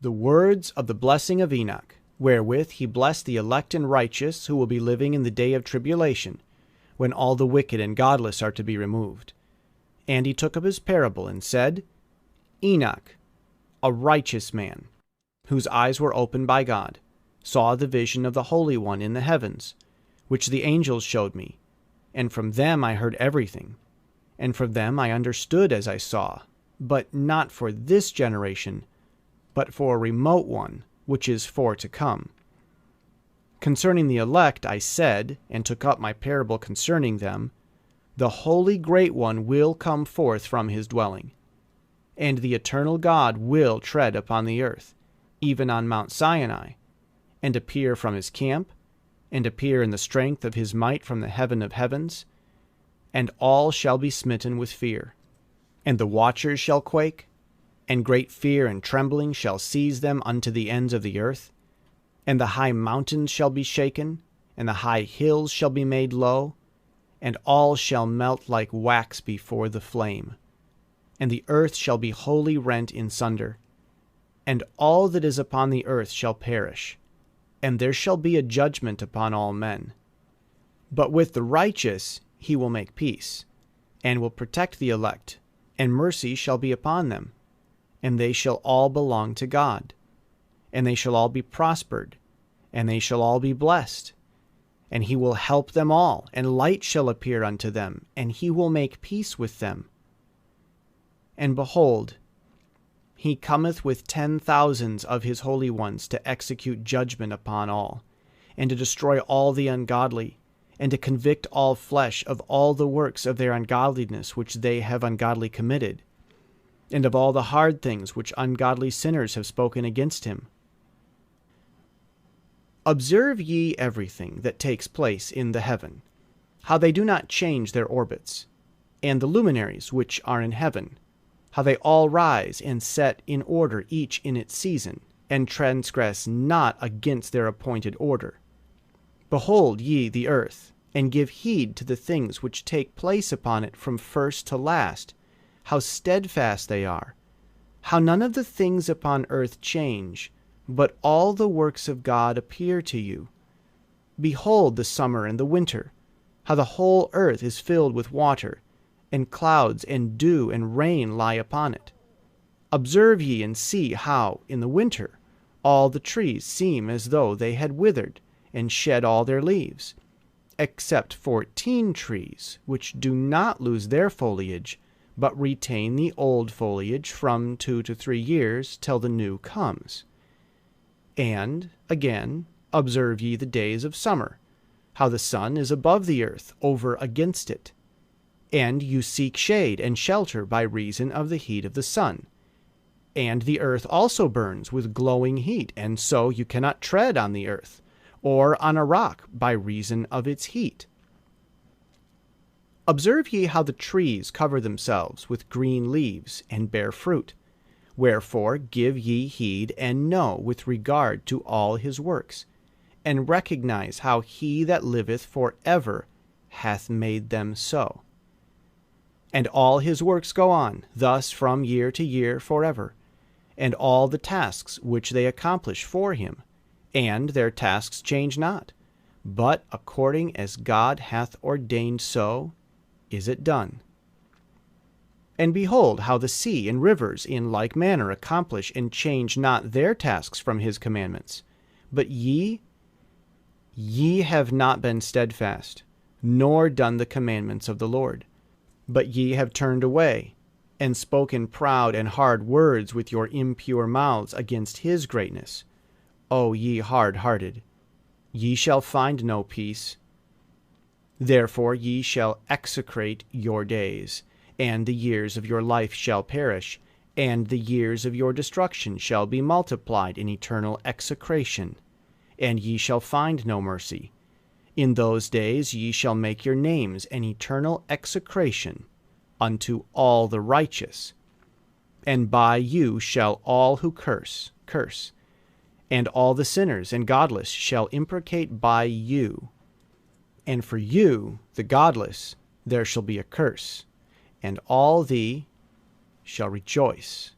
The words of the blessing of Enoch, wherewith he blessed the elect and righteous who will be living in the day of tribulation, when all the wicked and godless are to be removed. And he took up his parable and said, Enoch, a righteous man, whose eyes were opened by God, saw the vision of the Holy One in the heavens, which the angels showed me, and from them I heard everything, and from them I understood as I saw, but not for this generation, but for a remote one, which is for to come. Concerning the elect I said, and took up my parable concerning them, the Holy Great One will come forth from his dwelling, and the eternal God will tread upon the earth, even on Mount Sinai, and appear from his camp, and appear in the strength of his might from the heaven of heavens, and all shall be smitten with fear. And the watchers shall quake, and great fear and trembling shall seize them unto the ends of the earth, and the high mountains shall be shaken, and the high hills shall be made low, and all shall melt like wax before the flame. And the earth shall be wholly rent in sunder, and all that is upon the earth shall perish, and there shall be a judgment upon all men. But with the righteous he will make peace, and will protect the elect, and mercy shall be upon them, and they shall all belong to God, and they shall all be prospered, and they shall all be blessed. And he will help them all, and light shall appear unto them, and he will make peace with them. And behold, he cometh with 10,000s of his holy ones to execute judgment upon all, and to destroy all the ungodly, and to convict all flesh of all the works of their ungodliness which they have ungodly committed, and of all the hard things which ungodly sinners have spoken against him. Observe ye everything that takes place in the heaven, how they do not change their orbits, and the luminaries which are in heaven, how they all rise and set in order each in its season, and transgress not against their appointed order. Behold ye the earth, and give heed to the things which take place upon it from first to last, how steadfast they are, how none of the things upon earth change, but all the works of God appear to you. Behold the summer and the winter, how the whole earth is filled with water, and clouds and dew and rain lie upon it. Observe ye and see how, in the winter, all the trees seem as though they had withered, and shed all their leaves, except 14 trees, which do not lose their foliage, but retain the old foliage from 2 to 3 years till the new comes. And, again, observe ye the days of summer, how the sun is above the earth over against it. And you seek shade and shelter by reason of the heat of the sun. And the earth also burns with glowing heat, and so you cannot tread on the earth, or on a rock by reason of its heat. Observe ye how the trees cover themselves with green leaves, and bear fruit. Wherefore give ye heed, and know with regard to all his works, and recognize how he that liveth for ever hath made them so. And all his works go on, thus from year to year forever, and all the tasks which they accomplish for him, and their tasks change not, but according as God hath ordained so is it done. And behold how the sea and rivers in like manner accomplish and change not their tasks from his commandments. But ye have not been steadfast, nor done the commandments of the Lord. But ye have turned away, and spoken proud and hard words with your impure mouths against his greatness. O ye hard-hearted, ye shall find no peace. Therefore ye shall execrate your days, and the years of your life shall perish, and the years of your destruction shall be multiplied in eternal execration, and ye shall find no mercy. In those days ye shall make your names an eternal execration unto all the righteous, and by you shall all who curse, and all the sinners and godless shall imprecate by you. And for you, the godless, there shall be a curse, and all thee shall rejoice.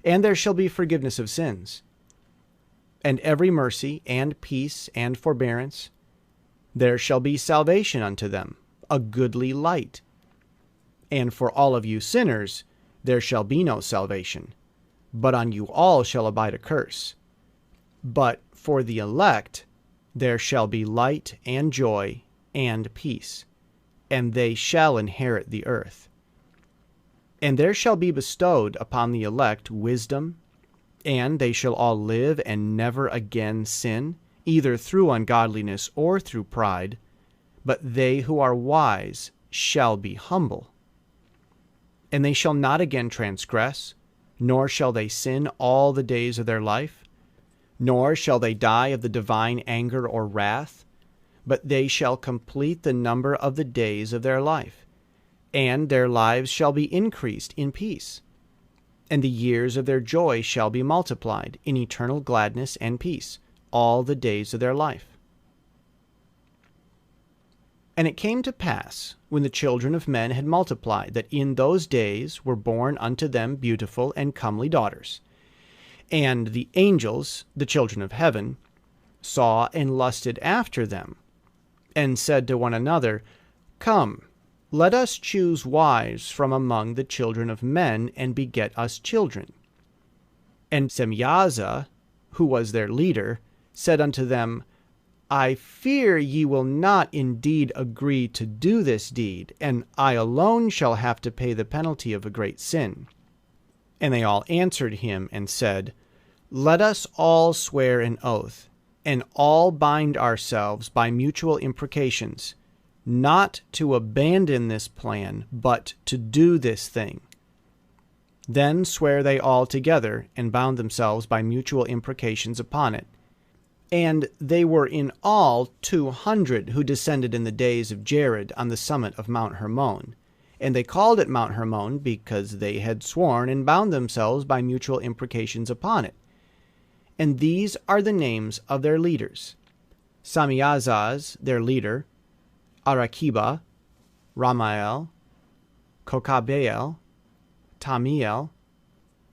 and there shall be forgiveness of sins. And every mercy, and peace, and forbearance, there shall be salvation unto them, a goodly light. And for all of you sinners, there shall be no salvation, but on you all shall abide a curse. But for the elect, there shall be light and joy and peace, and they shall inherit the earth. And there shall be bestowed upon the elect wisdom, and they shall all live and never again sin, either through ungodliness or through pride, but they who are wise shall be humble. And they shall not again transgress, nor shall they sin all the days of their life, nor shall they die of the divine anger or wrath, but they shall complete the number of the days of their life, and their lives shall be increased in peace. And the years of their joy shall be multiplied in eternal gladness and peace all the days of their life. And it came to pass, when the children of men had multiplied, that in those days were born unto them beautiful and comely daughters. And the angels, the children of heaven, saw and lusted after them, and said to one another, Come, let us choose wives from among the children of men, and beget us children. And Semyaza, who was their leader, said unto them, I fear ye will not indeed agree to do this deed, and I alone shall have to pay the penalty of a great sin. And they all answered him and said, Let us all swear an oath, and all bind ourselves by mutual imprecations, not to abandon this plan, but to do this thing. Then swear they all together, and bound themselves by mutual imprecations upon it. And they were in all 200 who descended in the days of Jared on the summit of Mount Hermon. And they called it Mount Hermon because they had sworn and bound themselves by mutual imprecations upon it. And these are the names of their leaders: Samiazaz, their leader, Arakiba, Ramael, Kokabeel, Tamiel,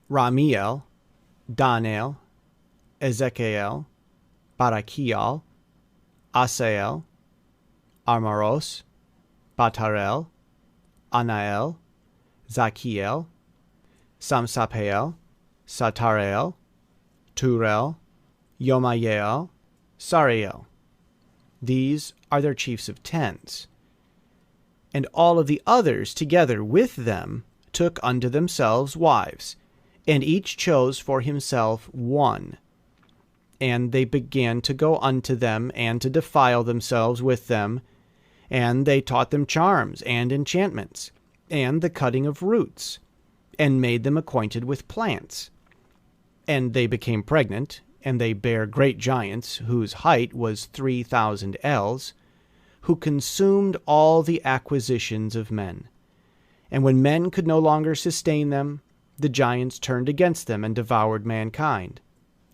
Ramiel, Danael, Ezekiel, Barakiel, Asael, Armaros, Batarel, Anael, Zachiel, Samsapeel, Satareel, Turel, Yomayael, Sariel. These are their chiefs of tens. And all of the others together with them took unto themselves wives, and each chose for himself one. And they began to go unto them, and to defile themselves with them. And they taught them charms, and enchantments, and the cutting of roots, and made them acquainted with plants. And they became pregnant, and they bare great giants, whose height was 3,000 ells, who consumed all the acquisitions of men. And when men could no longer sustain them, the giants turned against them, and devoured mankind.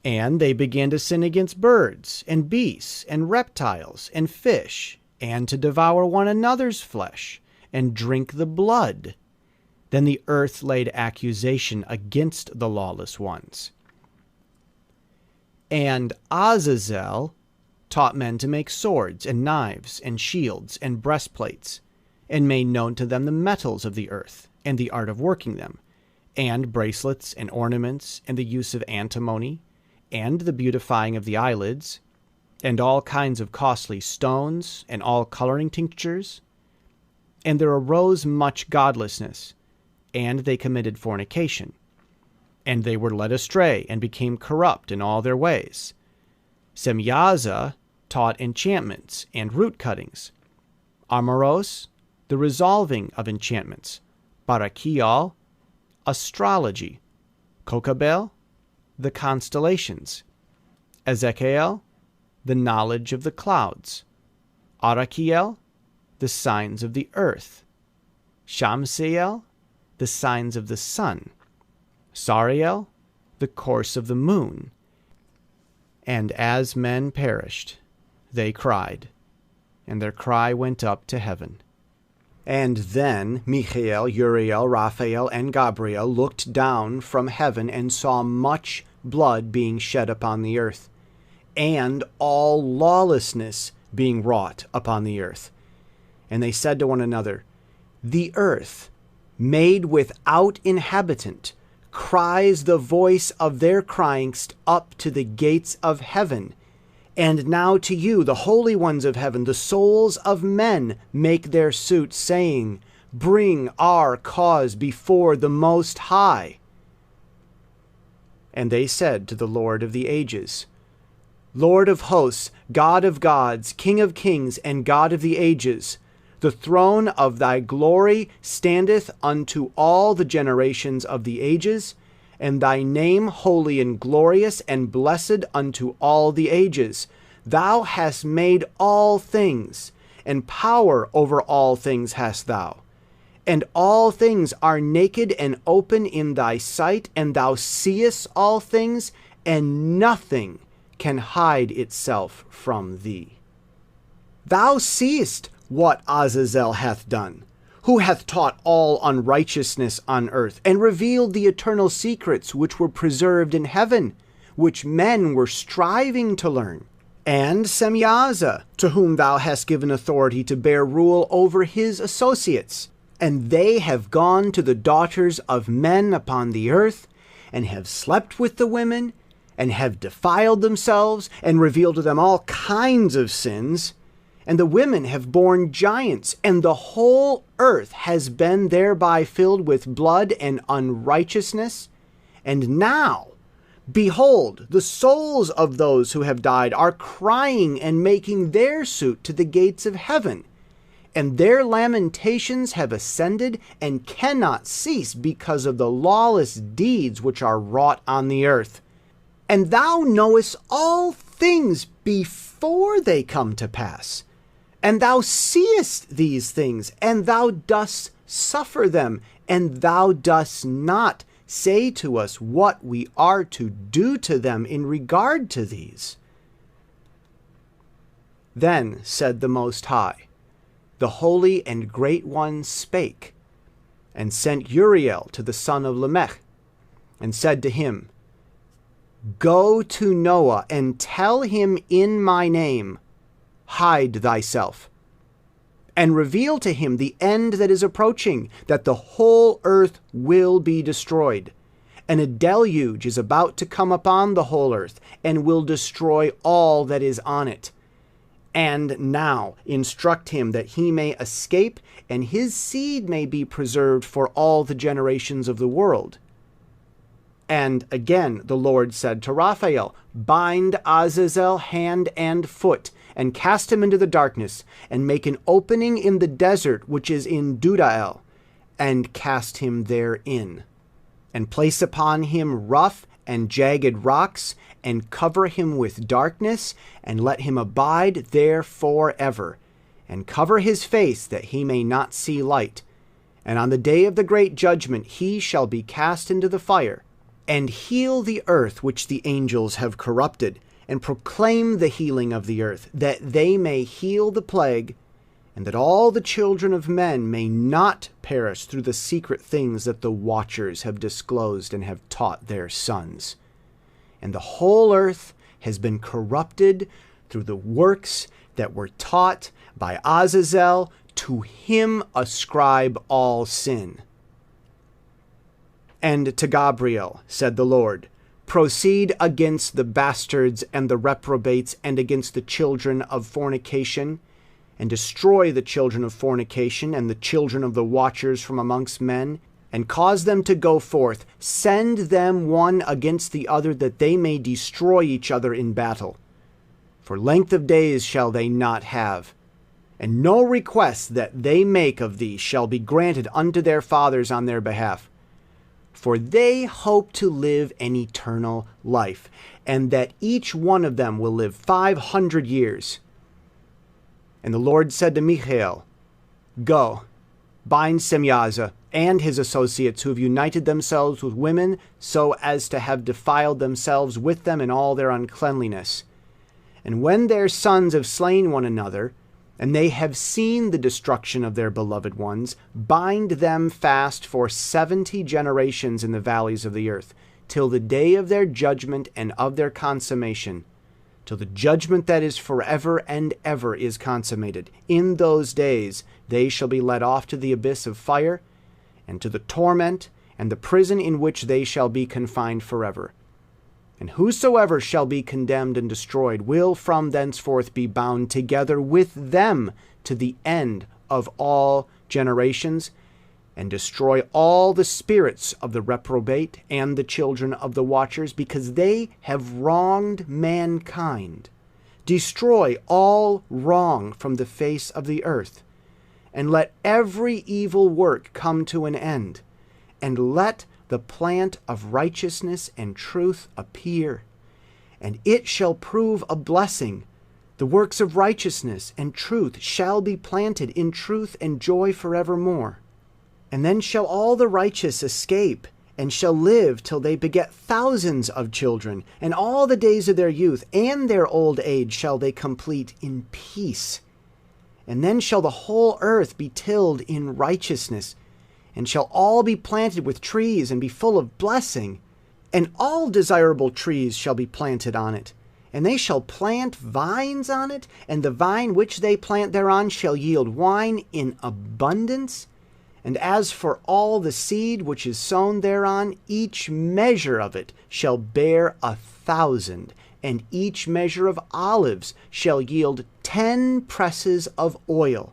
And they began to sin against birds, and beasts, and reptiles, and fish, and to devour one another's flesh, and drink the blood. Then the earth laid accusation against the lawless ones. And Azazel taught men to make swords, and knives, and shields, and breastplates, and made known to them the metals of the earth, and the art of working them, and bracelets, and ornaments, and the use of antimony, and the beautifying of the eyelids, and all kinds of costly stones, and all coloring tinctures. And there arose much godlessness, and they committed fornication. And they were led astray, and became corrupt in all their ways. Semyaza taught enchantments and root cuttings. Armaros, the resolving of enchantments. Barakiel, astrology. Kokabel, the constellations. Ezekiel, the knowledge of the clouds. Arakiel, the signs of the earth. Shamsiel, the signs of the sun. Sariel, the course of the moon. And as men perished, they cried, and their cry went up to heaven. And then Michael, Uriel, Raphael, and Gabriel looked down from heaven and saw much blood being shed upon the earth, and all lawlessness being wrought upon the earth. And they said to one another, The earth, made without inhabitant, cries the voice of their cryingst up to the gates of heaven. And now to you, the holy ones of heaven, the souls of men, make their suit, saying, Bring our cause before the Most High. And they said to the Lord of the ages, Lord of hosts, God of gods, King of kings, and God of the ages, the throne of thy glory standeth unto all the generations of the ages, and thy name holy and glorious and blessed unto all the ages. Thou hast made all things, and power over all things hast thou. And all things are naked and open in thy sight, and thou seest all things, and nothing can hide itself from thee. Thou seest what Azazel hath done, who hath taught all unrighteousness on earth, and revealed the eternal secrets which were preserved in heaven, which men were striving to learn. And Semyaza, to whom thou hast given authority to bear rule over his associates. And they have gone to the daughters of men upon the earth, and have slept with the women, and have defiled themselves, and revealed to them all kinds of sins. And the women have borne giants, and the whole earth has been thereby filled with blood and unrighteousness. And now, behold, the souls of those who have died are crying and making their suit to the gates of heaven. And their lamentations have ascended and cannot cease because of the lawless deeds which are wrought on the earth. And thou knowest all things before they come to pass. And thou seest these things, and thou dost suffer them, and thou dost not say to us what we are to do to them in regard to these. Then said the Most High, the Holy and Great One spake, and sent Uriel to the son of Lamech, and said to him, Go to Noah, and tell him in my name, Hide thyself, and reveal to him the end that is approaching, that the whole earth will be destroyed. And a deluge is about to come upon the whole earth, and will destroy all that is on it. And now instruct him that he may escape, and his seed may be preserved for all the generations of the world. And again the Lord said to Raphael, Bind Azazel hand and foot, and cast him into the darkness, and make an opening in the desert which is in Dudael, and cast him therein. And place upon him rough and jagged rocks, and cover him with darkness, and let him abide there forever, and cover his face that he may not see light. And on the day of the great judgment he shall be cast into the fire, and heal the earth which the angels have corrupted, and proclaim the healing of the earth, that they may heal the plague, and that all the children of men may not perish through the secret things that the watchers have disclosed and have taught their sons. And the whole earth has been corrupted through the works that were taught by Azazel. To him ascribe all sin. And to Gabriel said the Lord, Proceed against the bastards and the reprobates, and against the children of fornication, and destroy the children of fornication and the children of the watchers from amongst men, and cause them to go forth. Send them one against the other, that they may destroy each other in battle. For length of days shall they not have, and no request that they make of thee shall be granted unto their fathers on their behalf. For they hope to live an eternal life, and that each one of them will live 500 years. And the Lord said to Michael, Go, bind Semyaza and his associates, who have united themselves with women, so as to have defiled themselves with them in all their uncleanliness. And when their sons have slain one another, and they have seen the destruction of their beloved ones. Bind them fast for 70 generations in the valleys of the earth, till the day of their judgment and of their consummation, till the judgment that is forever and ever is consummated. In those days they shall be led off to the abyss of fire, and to the torment, and the prison in which they shall be confined forever. And whosoever shall be condemned and destroyed will from thenceforth be bound together with them to the end of all generations, and destroy all the spirits of the reprobate and the children of the watchers, because they have wronged mankind. Destroy all wrong from the face of the earth, and let every evil work come to an end, and let the plant of righteousness and truth appear, and it shall prove a blessing. The works of righteousness and truth shall be planted in truth and joy forevermore. And then shall all the righteous escape, and shall live till they beget thousands of children, and all the days of their youth and their old age shall they complete in peace. And then shall the whole earth be tilled in righteousness, and shall all be planted with trees, and be full of blessing. And all desirable trees shall be planted on it, and they shall plant vines on it, and the vine which they plant thereon shall yield wine in abundance. And as for all the seed which is sown thereon, each measure of it shall bear 1,000, and each measure of olives shall yield 10 presses of oil.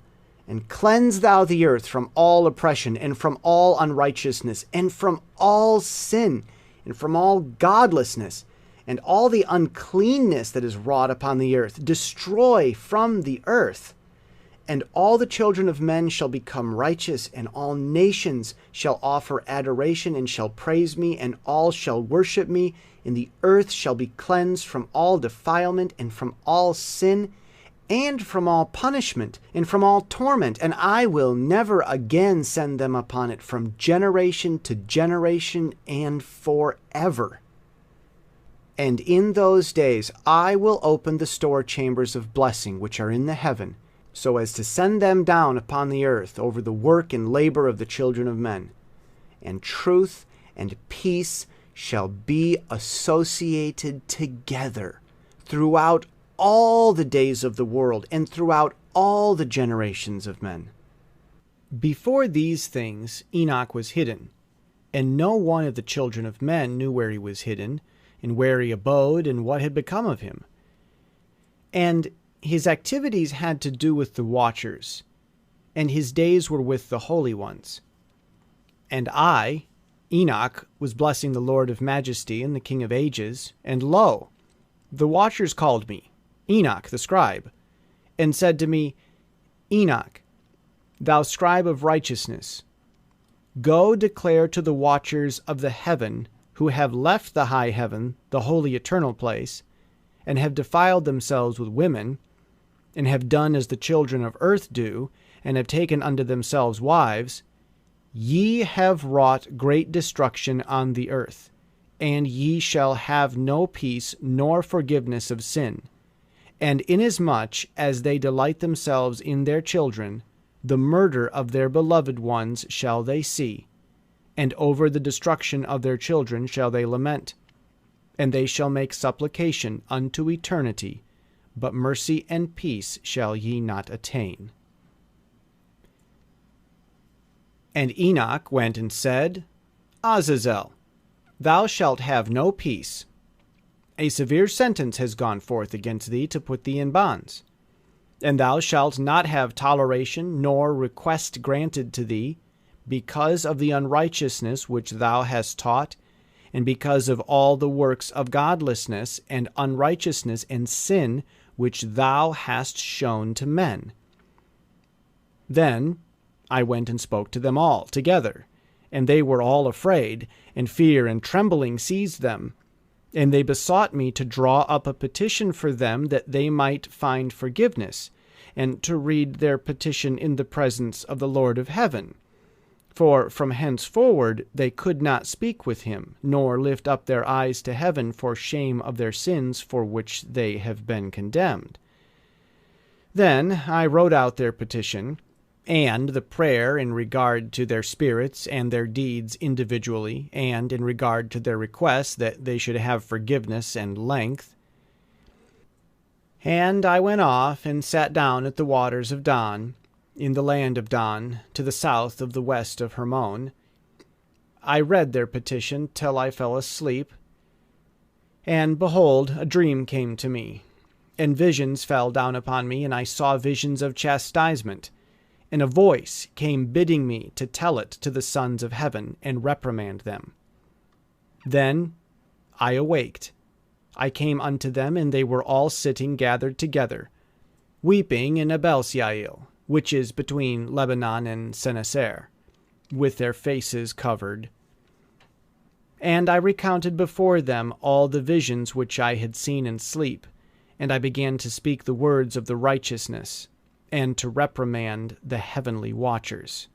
And cleanse thou the earth from all oppression, and from all unrighteousness, and from all sin, and from all godlessness, and all the uncleanness that is wrought upon the earth. Destroy from the earth. And all the children of men shall become righteous, and all nations shall offer adoration, and shall praise me, and all shall worship me. And the earth shall be cleansed from all defilement, and from all sin, and from all punishment, and from all torment, and I will never again send them upon it from generation to generation and forever. And in those days I will open the store chambers of blessing which are in the heaven, so as to send them down upon the earth over the work and labor of the children of men. And truth and peace shall be associated together throughout all the days of the world, and throughout all the generations of men. Before these things Enoch was hidden, and no one of the children of men knew where he was hidden, and where he abode, and what had become of him. And his activities had to do with the watchers, and his days were with the holy ones. And I, Enoch, was blessing the Lord of majesty and the King of ages, and lo, the watchers called me, Enoch the scribe, and said to me, Enoch, thou scribe of righteousness, go declare to the watchers of the heaven, who have left the high heaven, the holy eternal place, and have defiled themselves with women, and have done as the children of earth do, and have taken unto themselves wives, ye have wrought great destruction on the earth, and ye shall have no peace nor forgiveness of sin. And inasmuch as they delight themselves in their children, the murder of their beloved ones shall they see, and over the destruction of their children shall they lament. And they shall make supplication unto eternity, but mercy and peace shall ye not attain. And Enoch went and said, Azazel, thou shalt have no peace. A severe sentence has gone forth against thee to put thee in bonds. And thou shalt not have toleration nor request granted to thee, because of the unrighteousness which thou hast taught, and because of all the works of godlessness and unrighteousness and sin which thou hast shown to men. Then I went and spoke to them all together, and they were all afraid, and fear and trembling seized them. And they besought me to draw up a petition for them, that they might find forgiveness, and to read their petition in the presence of the Lord of heaven. For from henceforward they could not speak with him, nor lift up their eyes to heaven for shame of their sins for which they have been condemned. Then I wrote out their petition, and the prayer in regard to their spirits and their deeds individually, and in regard to their request that they should have forgiveness and length. And I went off and sat down at the waters of Don, in the land of Don, to the south of the west of Hermon. I read their petition till I fell asleep, and behold, a dream came to me, and visions fell down upon me, and I saw visions of chastisement, and a voice came bidding me to tell it to the sons of heaven, and reprimand them. Then I awaked. I came unto them, and they were all sitting gathered together, weeping in Abel-Syail, which is between Lebanon and Senneser, with their faces covered. And I recounted before them all the visions which I had seen in sleep, and I began to speak the words of the righteousness, and to reprimand the heavenly watchers.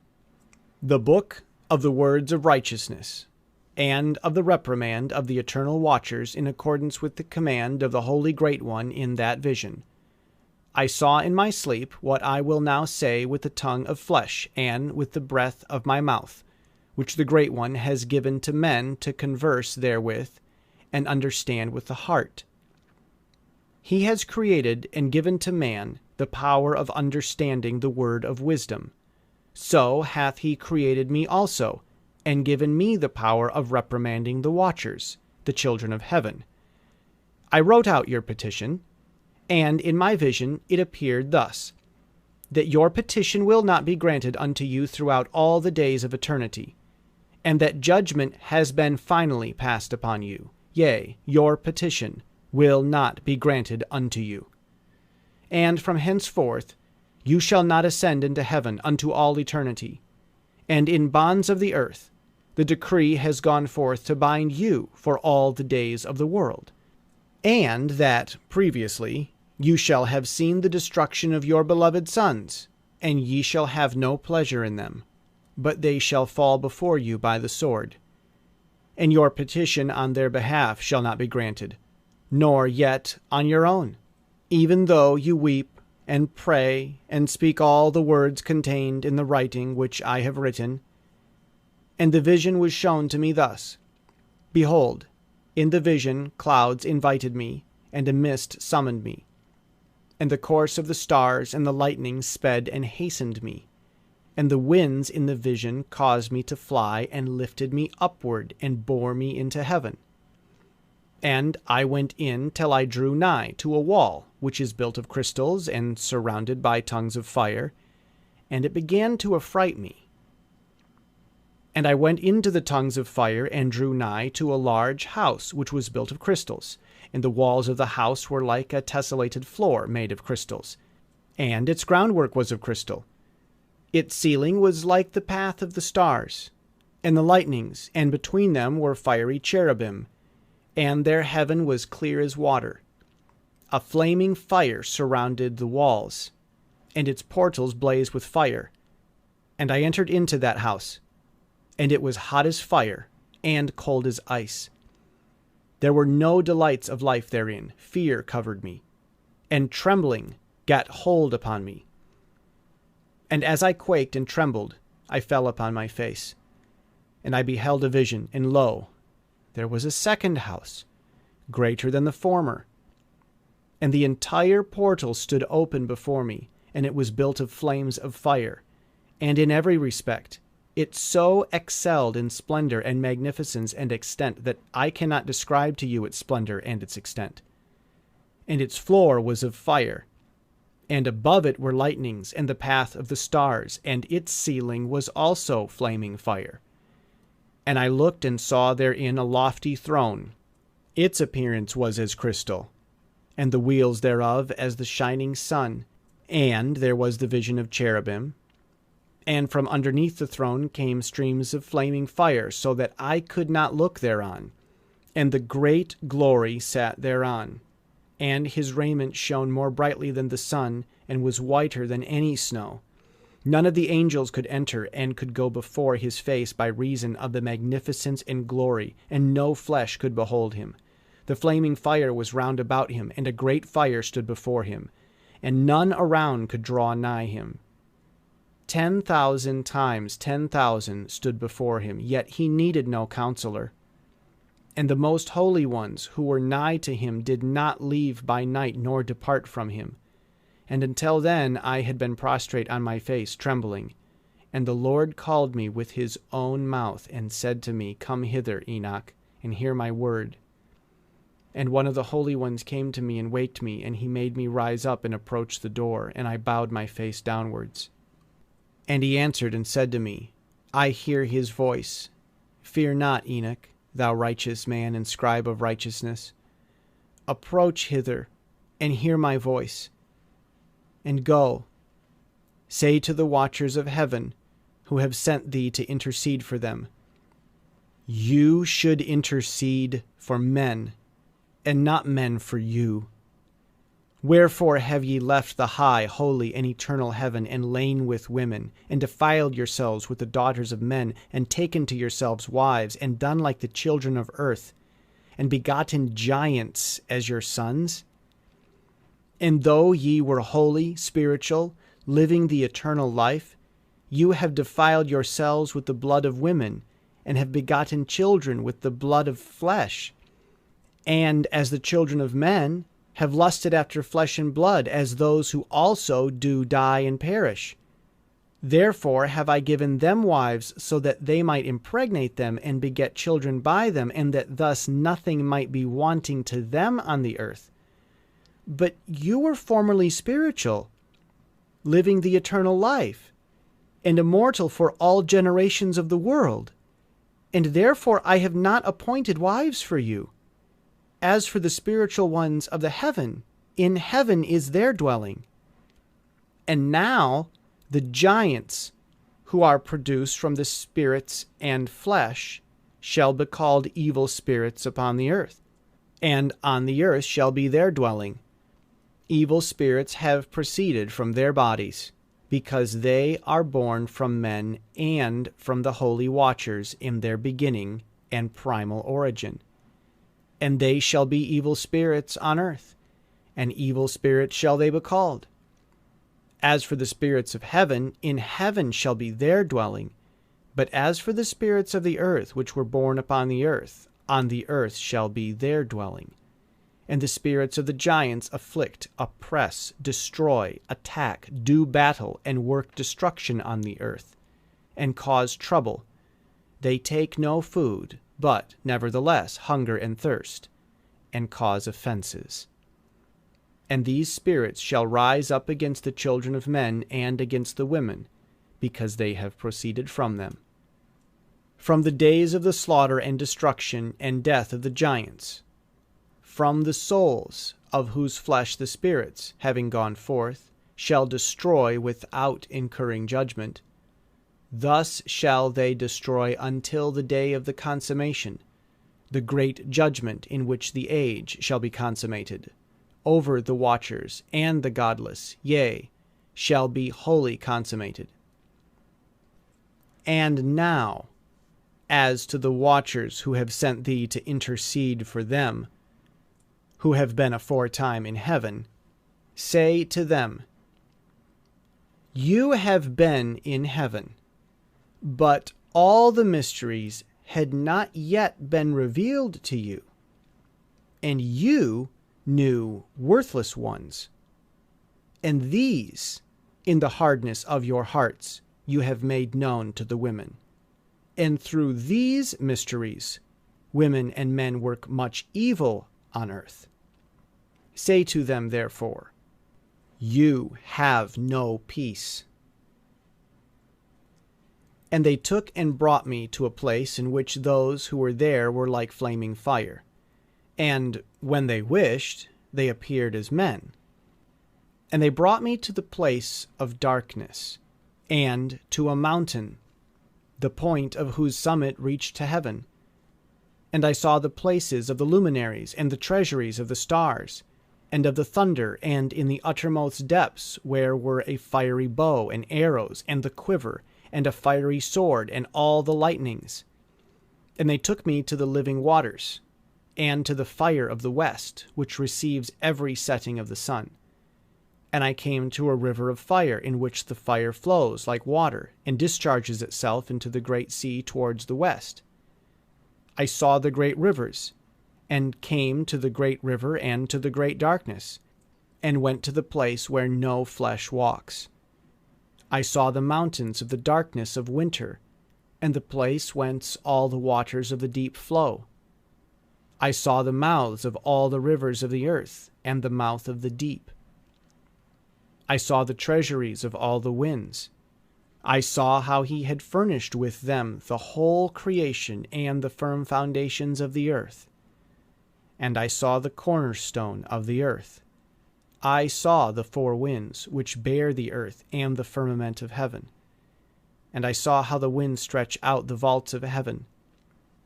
The book of the words of righteousness, and of the reprimand of the eternal watchers in accordance with the command of the Holy Great One in that vision. I saw in my sleep what I will now say with the tongue of flesh and with the breath of my mouth, which the Great One has given to men to converse therewith and understand with the heart. He has created and given to man the power of understanding the word of wisdom. So hath he created me also, and given me the power of reprimanding the watchers, the children of heaven. I wrote out your petition, and in my vision it appeared thus, that your petition will not be granted unto you throughout all the days of eternity, and that judgment has been finally passed upon you. Yea, your petition will not be granted unto you. And from henceforth you shall not ascend into heaven unto all eternity. And in bonds of the earth the decree has gone forth to bind you for all the days of the world. And that, previously, you shall have seen the destruction of your beloved sons, and ye shall have no pleasure in them, but they shall fall before you by the sword. And your petition on their behalf shall not be granted, nor yet on your own, even though you weep and pray and speak all the words contained in the writing which I have written. And the vision was shown to me thus. Behold, in the vision clouds invited me, and a mist summoned me. And the course of the stars and the lightning sped and hastened me. And the winds in the vision caused me to fly, and lifted me upward, and bore me into heaven. And I went in till I drew nigh to a wall, which is built of crystals, and surrounded by tongues of fire, and it began to affright me. And I went into the tongues of fire, and drew nigh to a large house, which was built of crystals, and the walls of the house were like a tessellated floor made of crystals, and its groundwork was of crystal. Its ceiling was like the path of the stars, and the lightnings, and between them were fiery cherubim, and their heaven was clear as water. A flaming fire surrounded the walls, and its portals blazed with fire. And I entered into that house, and it was hot as fire, and cold as ice. There were no delights of life therein. Fear covered me, and trembling gat hold upon me. And as I quaked and trembled, I fell upon my face. And I beheld a vision, and lo, there was a second house, greater than the former. And the entire portal stood open before me, and it was built of flames of fire, and in every respect it so excelled in splendor and magnificence and extent that I cannot describe to you its splendor and its extent. And its floor was of fire, and above it were lightnings and the path of the stars, and its ceiling was also flaming fire. And I looked and saw therein a lofty throne. Its appearance was as crystal, and the wheels thereof as the shining sun. And there was the vision of cherubim, and from underneath the throne came streams of flaming fire, so that I could not look thereon. And the great glory sat thereon, and his raiment shone more brightly than the sun, and was whiter than any snow. None of the angels could enter and could go before his face by reason of the magnificence and glory, and no flesh could behold him. The flaming fire was round about him, and a great fire stood before him. and none around could draw nigh him. 10,000 times 10,000 stood before him, yet he needed no counselor. And the most holy ones who were nigh to him did not leave by night nor depart from him. And until then I had been prostrate on my face, trembling. And the Lord called me with his own mouth, and said to me, Come hither, Enoch, and hear my word. And one of the holy ones came to me and waked me, and he made me rise up and approach the door, and I bowed my face downwards. And he answered and said to me, I hear his voice. Fear not, Enoch, thou righteous man and scribe of righteousness. Approach hither, and hear my voice. And go, say to the watchers of heaven, who have sent thee to intercede for them, you should intercede for men, and not men for you. Wherefore have ye left the high, holy, and eternal heaven, and lain with women, and defiled yourselves with the daughters of men, and taken to yourselves wives, and done like the children of earth, and begotten giants as your sons? And though ye were holy, spiritual, living the eternal life, you have defiled yourselves with the blood of women, and have begotten children with the blood of flesh. And as the children of men have lusted after flesh and blood, as those who also do die and perish. Therefore have I given them wives, so that they might impregnate them and beget children by them, and that thus nothing might be wanting to them on the earth. But you were formerly spiritual, living the eternal life, and immortal for all generations of the world. And therefore I have not appointed wives for you. As for the spiritual ones of the heaven, in heaven is their dwelling. And now the giants who are produced from the spirits and flesh shall be called evil spirits upon the earth, and on the earth shall be their dwelling. Evil spirits have proceeded from their bodies, because they are born from men and from the holy watchers in their beginning and primal origin. And they shall be evil spirits on earth, and evil spirits shall they be called. As for the spirits of heaven, in heaven shall be their dwelling. But as for the spirits of the earth, which were born upon the earth shall be their dwelling. And the spirits of the giants afflict, oppress, destroy, attack, do battle, and work destruction on the earth, and cause trouble. They take no food, but nevertheless hunger and thirst, and cause offenses. And these spirits shall rise up against the children of men and against the women, because they have proceeded from them. From the days of the slaughter and destruction and death of the giants, from the souls of whose flesh the spirits, having gone forth, shall destroy without incurring judgment. Thus shall they destroy until the day of the consummation, the great judgment in which the age shall be consummated, over the watchers and the godless, yea, shall be wholly consummated. And now, as to the watchers who have sent thee to intercede for them, who have been aforetime in heaven, say to them, You have been in heaven, but all the mysteries had not yet been revealed to you, and you knew worthless ones. And these, in the hardness of your hearts, you have made known to the women. And through these mysteries, women and men work much evil on earth. Say to them, therefore, You have no peace. And they took and brought me to a place in which those who were there were like flaming fire. And when they wished, they appeared as men. And they brought me to the place of darkness, and to a mountain, the point of whose summit reached to heaven. And I saw the places of the luminaries, and the treasuries of the stars, and of the thunder, and in the uttermost depths where were a fiery bow, and arrows, and the quiver, and a fiery sword, and all the lightnings. And they took me to the living waters, and to the fire of the west, which receives every setting of the sun. And I came to a river of fire, in which the fire flows like water, and discharges itself into the great sea towards the west. I saw the great rivers, and came to the great river and to the great darkness, and went to the place where no flesh walks. I saw the mountains of the darkness of winter, and the place whence all the waters of the deep flow. I saw the mouths of all the rivers of the earth, and the mouth of the deep. I saw the treasuries of all the winds. I saw how he had furnished with them the whole creation and the firm foundations of the earth. And I saw the cornerstone of the earth. I saw the four winds, which bear the earth and the firmament of heaven. And I saw how the winds stretch out the vaults of heaven,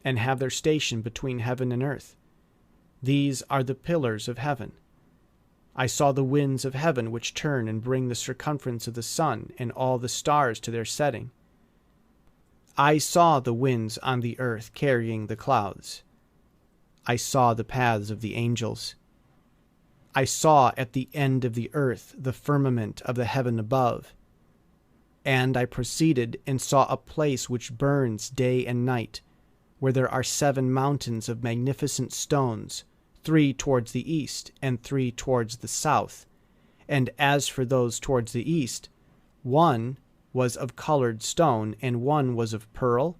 and have their station between heaven and earth. These are the pillars of heaven. I saw the winds of heaven, which turn and bring the circumference of the sun and all the stars to their setting. I saw the winds on the earth carrying the clouds. I saw the paths of the angels. I saw at the end of the earth the firmament of the heaven above. And I proceeded and saw a place which burns day and night, where there are 7 mountains of magnificent stones, 3 towards the east, and 3 towards the south. And as for those towards the east, one was of colored stone, and one was of pearl,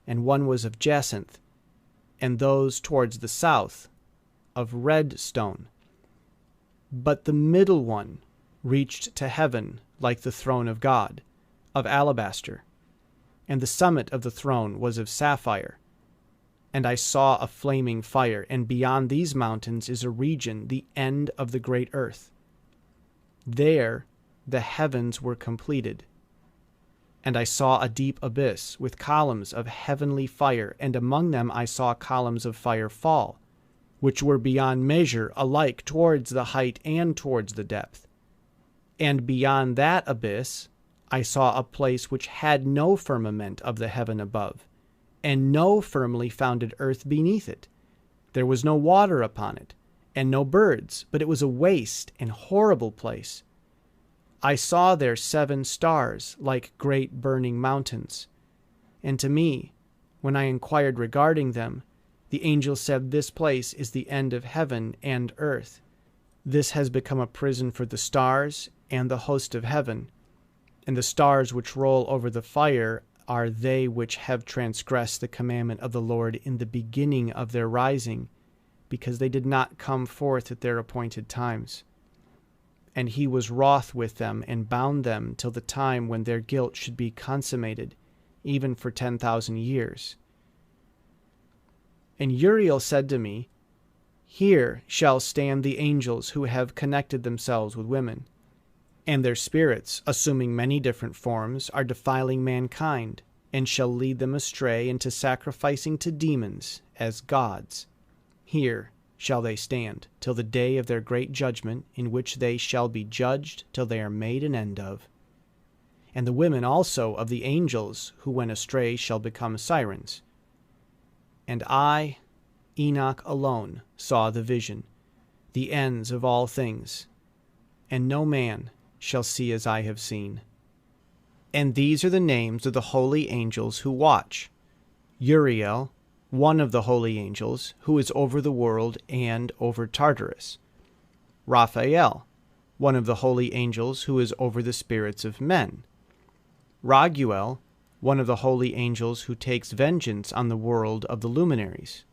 and one was of jacinth, and those towards the south of red stone. But the middle one reached to heaven like the throne of God, of alabaster, and the summit of the throne was of sapphire. And I saw a flaming fire, and beyond these mountains is a region, the end of the great earth. There the heavens were completed. And I saw a deep abyss, with columns of heavenly fire, and among them I saw columns of fire fall, which were beyond measure, alike towards the height and towards the depth. And beyond that abyss I saw a place which had no firmament of the heaven above, and no firmly founded earth beneath it. There was no water upon it, and no birds, but it was a waste and horrible place. I saw there 7 stars, like great burning mountains. And to me, when I inquired regarding them, the angel said, "This place is the end of heaven and earth. This has become a prison for the stars and the host of heaven. And the stars which roll over the fire are they which have transgressed the commandment of the Lord in the beginning of their rising, because they did not come forth at their appointed times. And he was wroth with them, and bound them till the time when their guilt should be consummated, even for 10,000 years. And Uriel said to me, Here shall stand the angels who have connected themselves with women, and their spirits, assuming many different forms, are defiling mankind, and shall lead them astray into sacrificing to demons as gods. Here shall they stand till the day of their great judgment, in which they shall be judged till they are made an end of. And the women also of the angels who went astray shall become sirens. And I, Enoch alone, saw the vision, the ends of all things, and no man shall see as I have seen. And these are the names of the holy angels who watch: Uriel, one of the holy angels, who is over the world and over Tartarus; Raphael, one of the holy angels, who is over the spirits of men; Raguel, one of the holy angels, who takes vengeance on the world of the luminaries;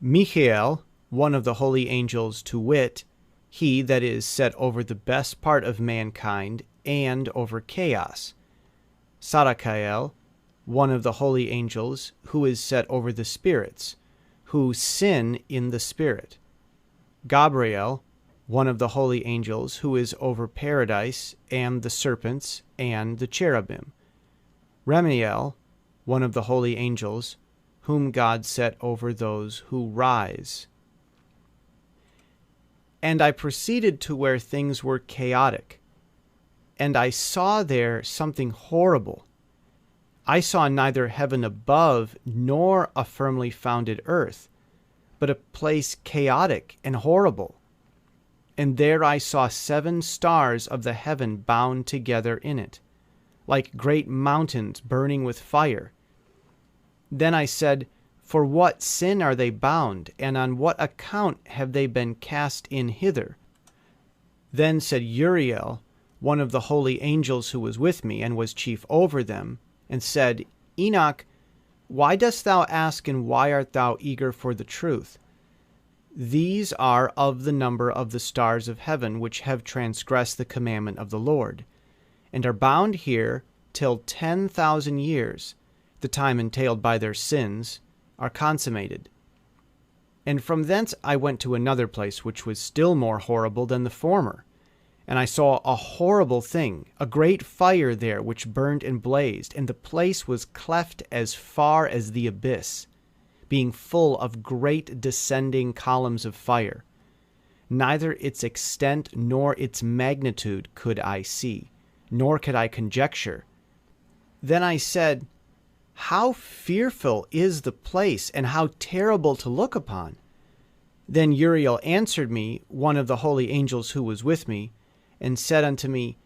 Michael, one of the holy angels, to wit, he that is set over the best part of mankind and over chaos; Sarachael, one of the holy angels, who is set over the spirits, who sin in the spirit; Gabriel, one of the holy angels, who is over paradise and the serpents and the cherubim; Remiel, one of the holy angels, whom God set over those who rise. And I proceeded to where things were chaotic, and I saw there something horrible. I saw neither heaven above nor a firmly founded earth, but a place chaotic and horrible. And there I saw 7 stars of the heaven bound together in it, like great mountains burning with fire. Then I said, For what sin are they bound, and on what account have they been cast in hither? Then said Uriel, one of the holy angels who was with me, and was chief over them, and said, Enoch, why dost thou ask, and why art thou eager for the truth? These are of the number of the stars of heaven, which have transgressed the commandment of the Lord, and are bound here till 10,000 years, the time entailed by their sins, are consummated. And from thence I went to another place, which was still more horrible than the former. And I saw a horrible thing, a great fire there, which burned and blazed, and the place was cleft as far as the abyss, being full of great descending columns of fire. Neither its extent nor its magnitude could I see, nor could I conjecture. Then I said, How fearful is the place, and how terrible to look upon! Then Uriel answered me, one of the holy angels who was with me, and said unto me,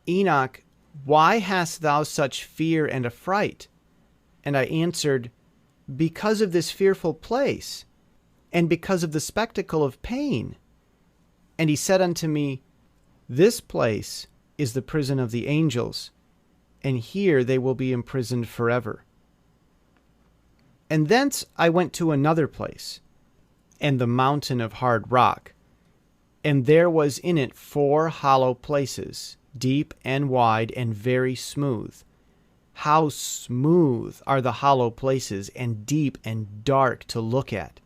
Enoch, why hast thou such fear and affright? And I answered, Because of this fearful place, and because of the spectacle of pain. And he said unto me, This place is the prison of the angels, and here they will be imprisoned forever. And thence I went to another place, and the mountain of hard rock, and there was in it 4 hollow places, deep and wide and very smooth. How smooth are the hollow places, and deep and dark to look at!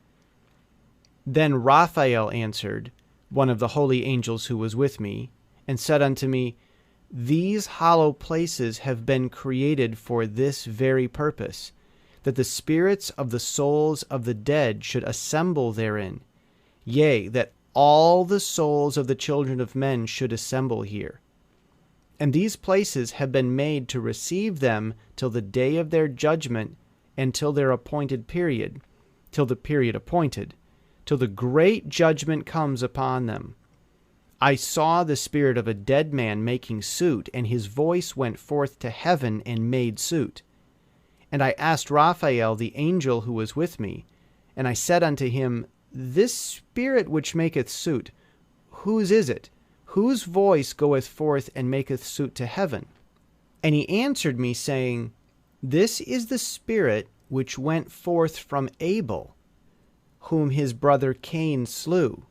Then Raphael answered, one of the holy angels who was with me, and said unto me, These hollow places have been created for this very purpose, that the spirits of the souls of the dead should assemble therein, yea, that all the souls of the children of men should assemble here. And these places have been made to receive them till the day of their judgment, and till their appointed period, till the period appointed, till the great judgment comes upon them. I saw the spirit of a dead man making suit, and his voice went forth to heaven and made suit. And I asked Raphael, the angel who was with me, and I said unto him, This spirit which maketh suit, whose is it? Whose voice goeth forth and maketh suit to heaven? And he answered me, saying, This is the spirit which went forth from Abel, whom his brother Cain slew.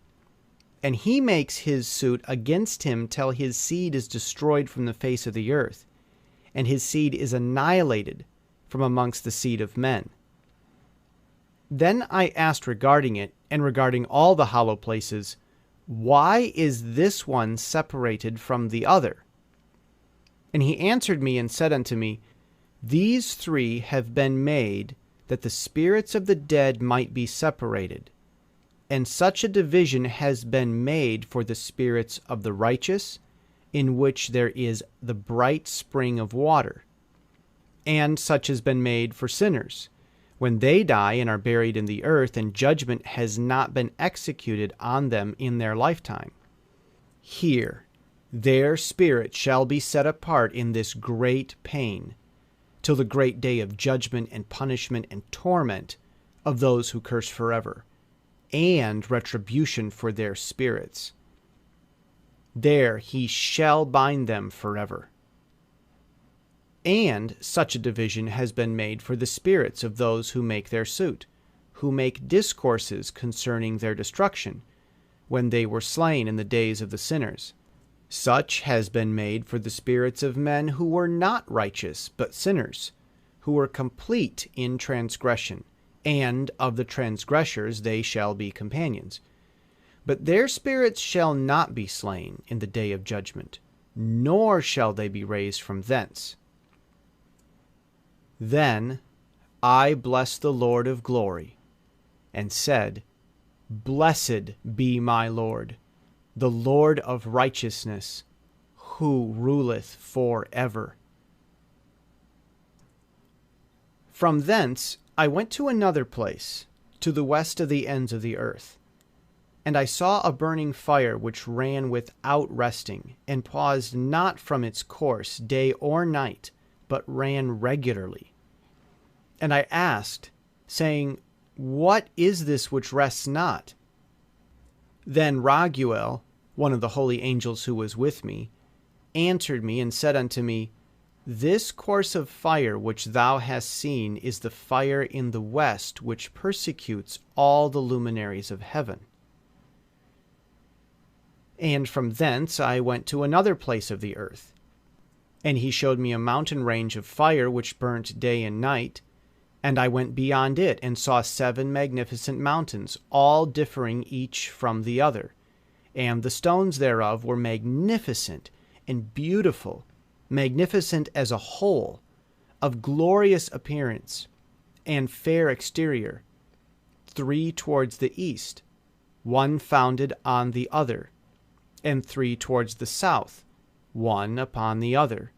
And he makes his suit against him till his seed is destroyed from the face of the earth, and his seed is annihilated from amongst the seed of men. Then I asked regarding it, and regarding all the hollow places, Why is this one separated from the other? And he answered me and said unto me, These 3 have been made that the spirits of the dead might be separated, and such a division has been made for the spirits of the righteous, in which there is the bright spring of water, and such has been made for sinners, when they die and are buried in the earth, and judgment has not been executed on them in their lifetime. Here their spirit shall be set apart in this great pain, till the great day of judgment and punishment and torment of those who curse forever, and retribution for their spirits. There he shall bind them forever. And such a division has been made for the spirits of those who make their suit, who make discourses concerning their destruction, when they were slain in the days of the sinners. Such has been made for the spirits of men who were not righteous, but sinners, who were complete in transgression, and of the transgressors they shall be companions. But their spirits shall not be slain in the day of judgment, nor shall they be raised from thence. Then I blessed the Lord of glory, and said, Blessed be my Lord, the Lord of righteousness, who ruleth forever. From thence I went to another place, to the west of the ends of the earth. And I saw a burning fire which ran without resting, and paused not from its course day or night, but ran regularly. And I asked, saying, What is this which rests not? Then Raguel, one of the holy angels who was with me, answered me and said unto me, This course of fire which thou hast seen is the fire in the west which persecutes all the luminaries of heaven. And from thence I went to another place of the earth. And he showed me a mountain range of fire which burnt day and night. And I went beyond it, and saw 7 magnificent mountains, all differing each from the other. And the stones thereof were magnificent and beautiful, magnificent as a whole, of glorious appearance, and fair exterior, 3 towards the east, 1 founded on the other, and 3 towards the south, 1 upon the other,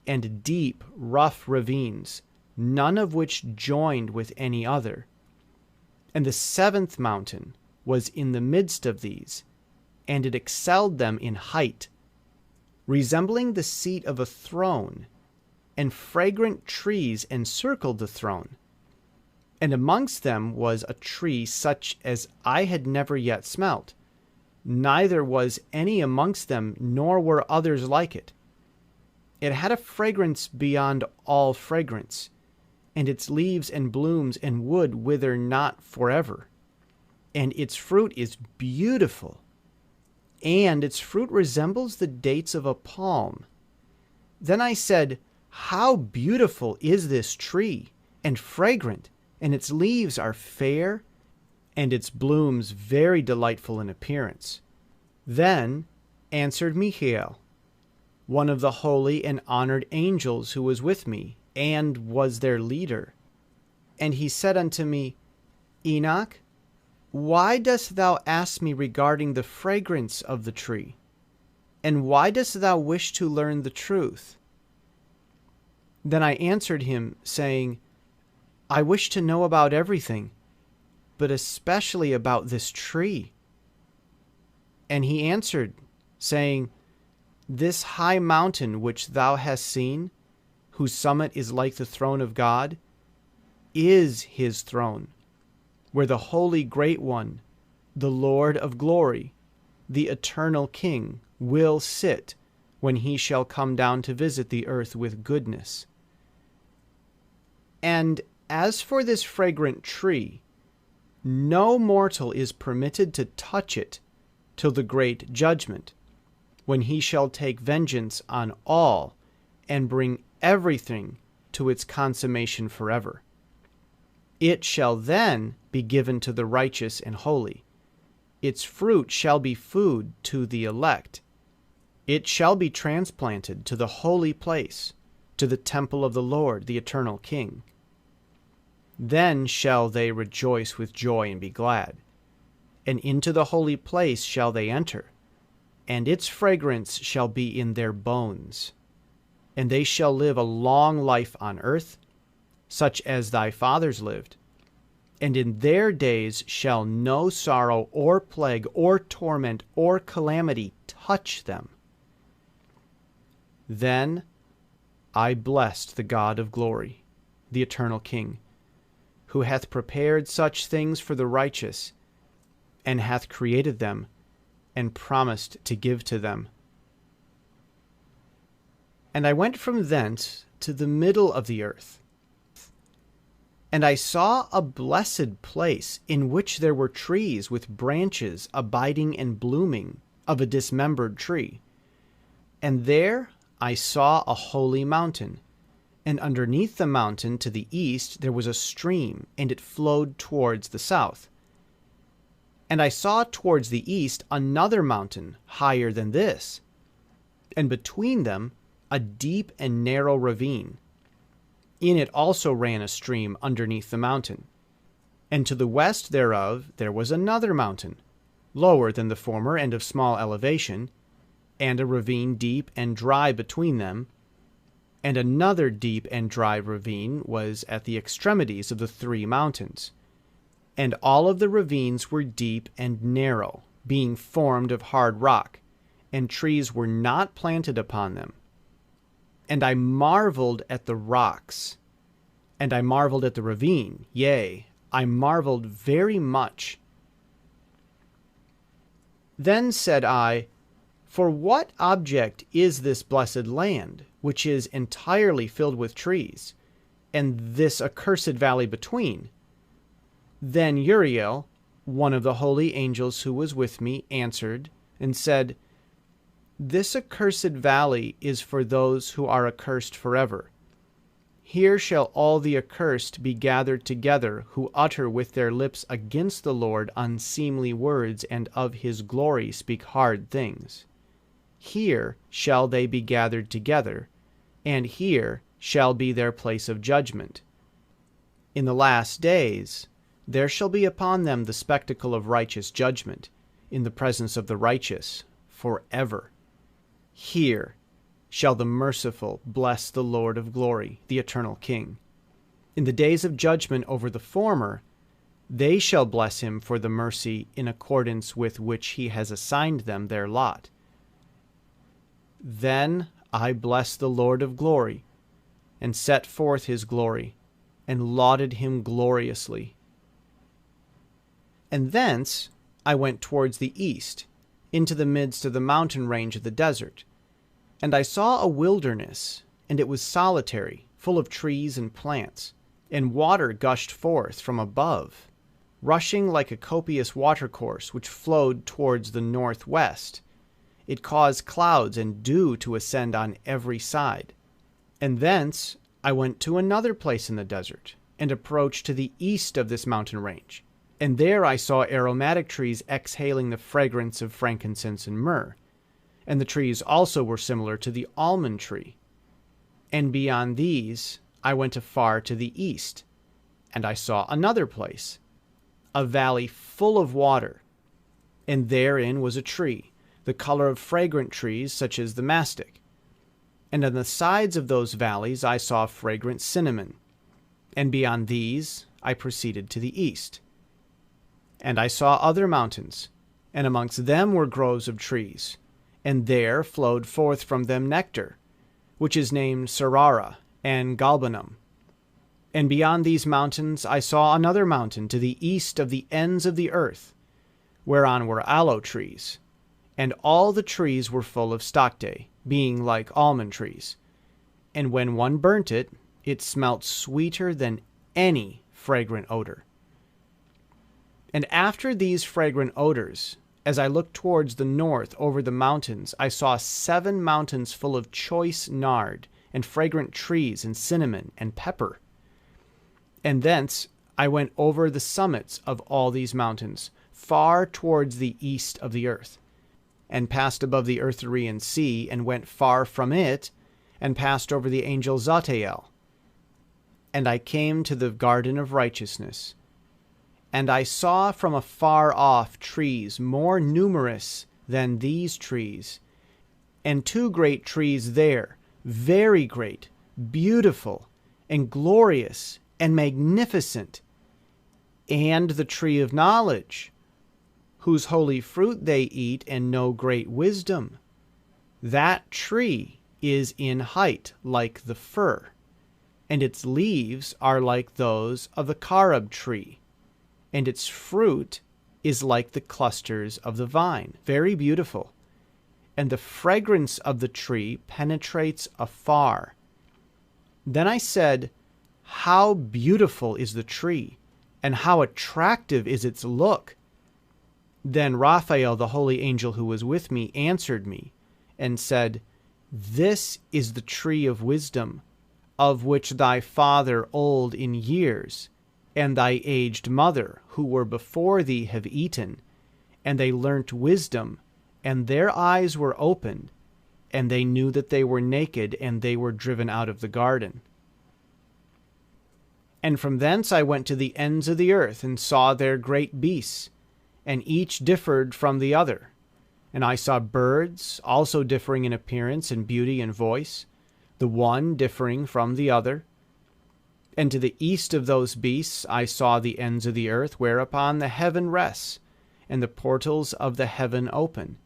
and deep, rough ravines, none of which joined with any other. And the 7th mountain was in the midst of these, and it excelled them in height, resembling the seat of a throne, and fragrant trees encircled the throne. And amongst them was a tree such as I had never yet smelt, neither was any amongst them, nor were others like it. It had a fragrance beyond all fragrance, and its leaves and blooms and wood wither not forever. And its fruit is beautiful, and its fruit resembles the dates of a palm. Then I said, How beautiful is this tree, and fragrant, and its leaves are fair, and its blooms very delightful in appearance. Then answered Michael, one of the holy and honored angels who was with me, and was their leader. And he said unto me, Enoch, why dost thou ask me regarding the fragrance of the tree? And why dost thou wish to learn the truth? Then I answered him, saying, I wish to know about everything, but especially about this tree. And he answered, saying, This high mountain which thou hast seen, whose summit is like the throne of God, is his throne, where the Holy Great One, the Lord of glory, the eternal King, will sit when he shall come down to visit the earth with goodness. And as for this fragrant tree, no mortal is permitted to touch it till the great judgment, when he shall take vengeance on all and bring everything to its consummation forever. It shall then be given to the righteous and holy. Its fruit shall be food to the elect. It shall be transplanted to the holy place, to the temple of the Lord, the eternal King. Then shall they rejoice with joy and be glad. And into the holy place shall they enter, and its fragrance shall be in their bones. And they shall live a long life on earth, such as thy fathers lived. And in their days shall no sorrow or plague or torment or calamity touch them. Then I blessed the God of glory, the eternal King, who hath prepared such things for the righteous, and hath created them, and promised to give to them. And I went from thence to the middle of the earth. And I saw a blessed place, in which there were trees with branches abiding and blooming of a dismembered tree. And there I saw a holy mountain, and underneath the mountain to the east there was a stream, and it flowed towards the south. And I saw towards the east another mountain higher than this, and between them a deep and narrow ravine. In it also ran a stream underneath the mountain. And to the west thereof there was another mountain, lower than the former and of small elevation, and a ravine deep and dry between them. And another deep and dry ravine was at the extremities of the 3 mountains. And all of the ravines were deep and narrow, being formed of hard rock, and trees were not planted upon them. And I marveled at the rocks, and I marveled at the ravine, yea, I marveled very much. Then said I, For what object is this blessed land, which is entirely filled with trees, and this accursed valley between? Then Uriel, one of the holy angels who was with me, answered and said, This accursed valley is for those who are accursed forever. Here shall all the accursed be gathered together, who utter with their lips against the Lord unseemly words, and of his glory speak hard things. Here shall they be gathered together, and here shall be their place of judgment. In the last days there shall be upon them the spectacle of righteous judgment, in the presence of the righteous, forever. Here shall the merciful bless the Lord of glory, the eternal King. In the days of judgment over the former, they shall bless him for the mercy in accordance with which he has assigned them their lot. Then I blessed the Lord of glory, and set forth his glory, and lauded him gloriously. And thence I went towards the east, into the midst of the mountain range of the desert. And I saw a wilderness, and it was solitary, full of trees and plants, and water gushed forth from above, rushing like a copious watercourse which flowed towards the northwest. It caused clouds and dew to ascend on every side. And thence I went to another place in the desert, and approached to the east of this mountain range. And there I saw aromatic trees exhaling the fragrance of frankincense and myrrh. And the trees also were similar to the almond tree. And beyond these I went afar to the east, and I saw another place, a valley full of water, and therein was a tree, the color of fragrant trees such as the mastic. And on the sides of those valleys I saw fragrant cinnamon, and beyond these I proceeded to the east. And I saw other mountains, and amongst them were groves of trees, and there flowed forth from them nectar, which is named Sarara and Galbanum. And beyond these mountains I saw another mountain to the east of the ends of the earth, whereon were aloe trees, and all the trees were full of stocte, being like almond trees. And when one burnt it, it smelt sweeter than any fragrant odor. And after these fragrant odors, as I looked towards the north over the mountains, I saw 7 mountains full of choice nard, and fragrant trees, and cinnamon, and pepper. And thence I went over the summits of all these mountains, far towards the east of the earth, and passed above the Eartharian sea, and went far from it, and passed over the angel Zatael. And I came to the garden of righteousness. And I saw from afar off trees more numerous than these trees, and 2 great trees there, very great, beautiful, and glorious, and magnificent, and the tree of knowledge, whose holy fruit they eat and know great wisdom. That tree is in height like the fir, and its leaves are like those of the carob tree, and its fruit is like the clusters of the vine, very beautiful. And the fragrance of the tree penetrates afar. Then I said, How beautiful is the tree, and how attractive is its look! Then Raphael, the holy angel who was with me, answered me, and said, This is the tree of wisdom, of which thy father old in years, and thy aged mother, who were before thee, have eaten, and they learnt wisdom, and their eyes were opened, and they knew that they were naked, and they were driven out of the garden. And from thence I went to the ends of the earth, and saw there great beasts, and each differed from the other. And I saw birds, also differing in appearance and beauty and voice, the one differing from the other. And to the east of those beasts I saw the ends of the earth, whereupon the heaven rests, and the portals of the heaven open.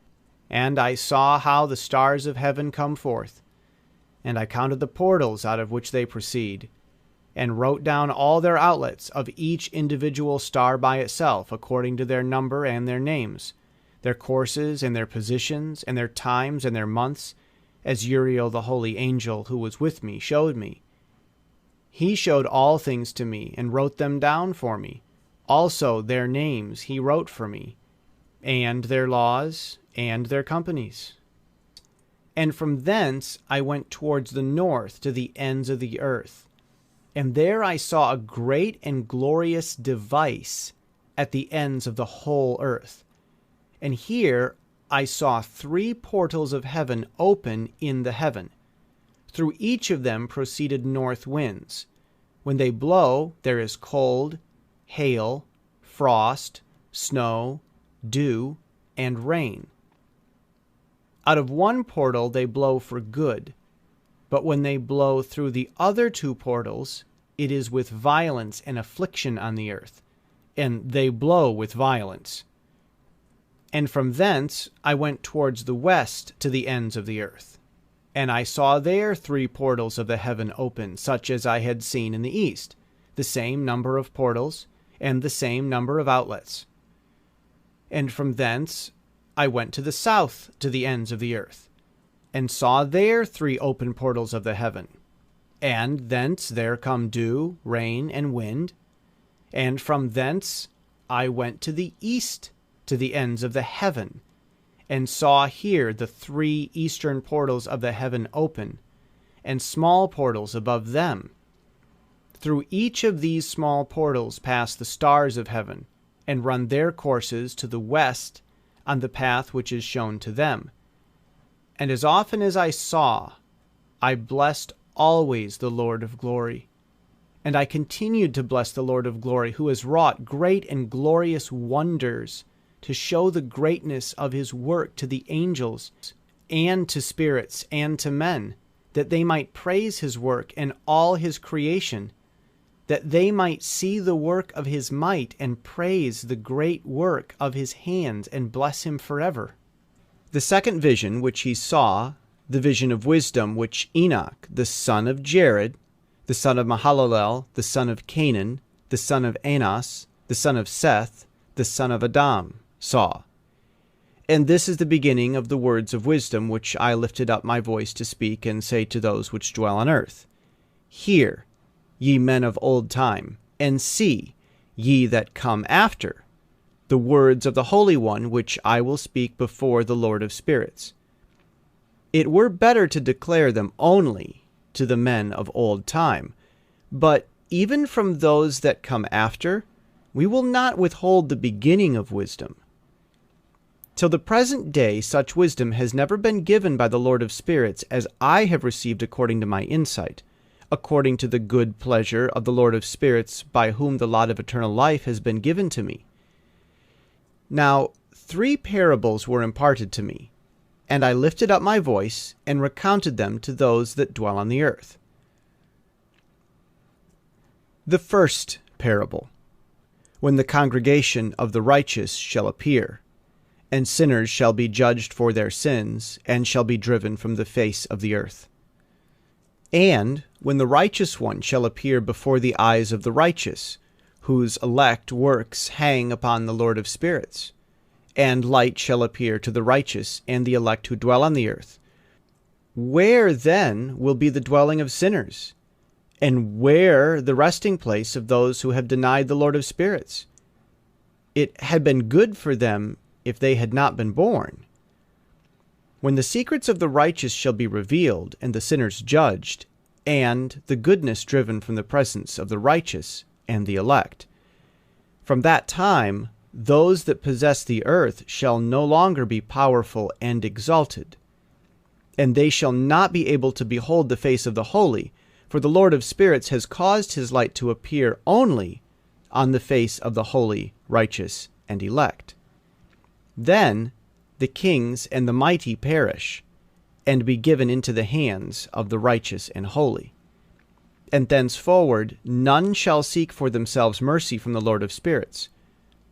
And I saw how the stars of heaven come forth. And I counted the portals out of which they proceed, and wrote down all their outlets of each individual star by itself, according to their number and their names, their courses and their positions, and their times and their months, as Uriel the holy angel who was with me showed me. He showed all things to me, and wrote them down for me. Also their names he wrote for me, and their laws, and their companies. And from thence I went towards the north to the ends of the earth. And there I saw a great and glorious device at the ends of the whole earth. And here I saw 3 portals of heaven open in the heaven. Through each of them proceeded north winds. When they blow, there is cold, hail, frost, snow, dew, and rain. Out of one portal they blow for good, but when they blow through the other 2 portals, it is with violence and affliction on the earth, and they blow with violence. And from thence I went towards the west to the ends of the earth. And I saw there 3 portals of the heaven open, such as I had seen in the east, the same number of portals, and the same number of outlets. And from thence I went to the south to the ends of the earth, and saw there 3 open portals of the heaven. And thence there come dew, rain, and wind. And from thence I went to the east to the ends of the heaven, and saw here the 3 eastern portals of the heaven open, and small portals above them. Through each of these small portals pass the stars of heaven, and run their courses to the west on the path which is shown to them. And as often as I saw, I blessed always the Lord of glory. And I continued to bless the Lord of glory, who has wrought great and glorious wonders, to show the greatness of his work to the angels, and to spirits, and to men, that they might praise his work and all his creation, that they might see the work of his might, and praise the great work of his hands, and bless him forever. The second vision which he saw, the vision of wisdom, which Enoch, the son of Jared, the son of Mahalalel, the son of Canaan, the son of Enos, the son of Seth, the son of Adam, saw. And this is the beginning of the words of wisdom which I lifted up my voice to speak and say to those which dwell on earth. Hear, ye men of old time, and see, ye that come after, the words of the Holy One which I will speak before the Lord of spirits. It were better to declare them only to the men of old time, but even from those that come after, we will not withhold the beginning of wisdom. Till the present day such wisdom has never been given by the Lord of spirits as I have received according to my insight, according to the good pleasure of the Lord of spirits, by whom the lot of eternal life has been given to me. Now 3 parables were imparted to me, and I lifted up my voice and recounted them to those that dwell on the earth. The first parable. When the congregation of the righteous shall appear, and sinners shall be judged for their sins, and shall be driven from the face of the earth. And when the righteous one shall appear before the eyes of the righteous, whose elect works hang upon the Lord of spirits, and light shall appear to the righteous and the elect who dwell on the earth. Where then will be the dwelling of sinners? And where the resting place of those who have denied the Lord of spirits? It had been good for them if they had not been born. When the secrets of the righteous shall be revealed, and the sinners judged, and the goodness driven from the presence of the righteous and the elect, from that time those that possess the earth shall no longer be powerful and exalted, and they shall not be able to behold the face of the holy, for the Lord of spirits has caused his light to appear only on the face of the holy, righteous, and elect. Then the kings and the mighty perish, and be given into the hands of the righteous and holy. And thenceforward none shall seek for themselves mercy from the Lord of spirits,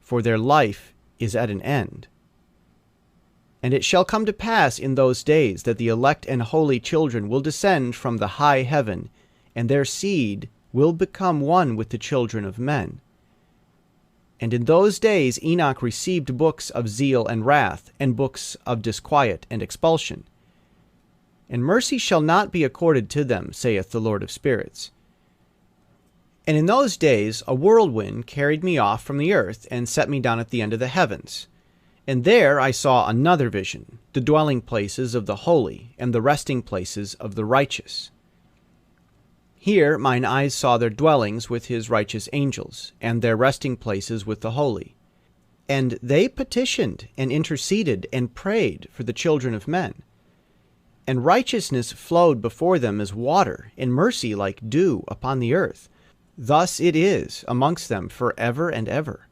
for their life is at an end. And it shall come to pass in those days that the elect and holy children will descend from the high heaven, and their seed will become one with the children of men. And in those days Enoch received books of zeal and wrath, and books of disquiet and expulsion. And mercy shall not be accorded to them, saith the Lord of spirits. And in those days a whirlwind carried me off from the earth, and set me down at the end of the heavens. And there I saw another vision, the dwelling places of the holy, and the resting places of the righteous. Here mine eyes saw their dwellings with his righteous angels, and their resting places with the holy. And they petitioned, and interceded, and prayed for the children of men. And righteousness flowed before them as water, and mercy like dew upon the earth. Thus it is amongst them for ever and ever.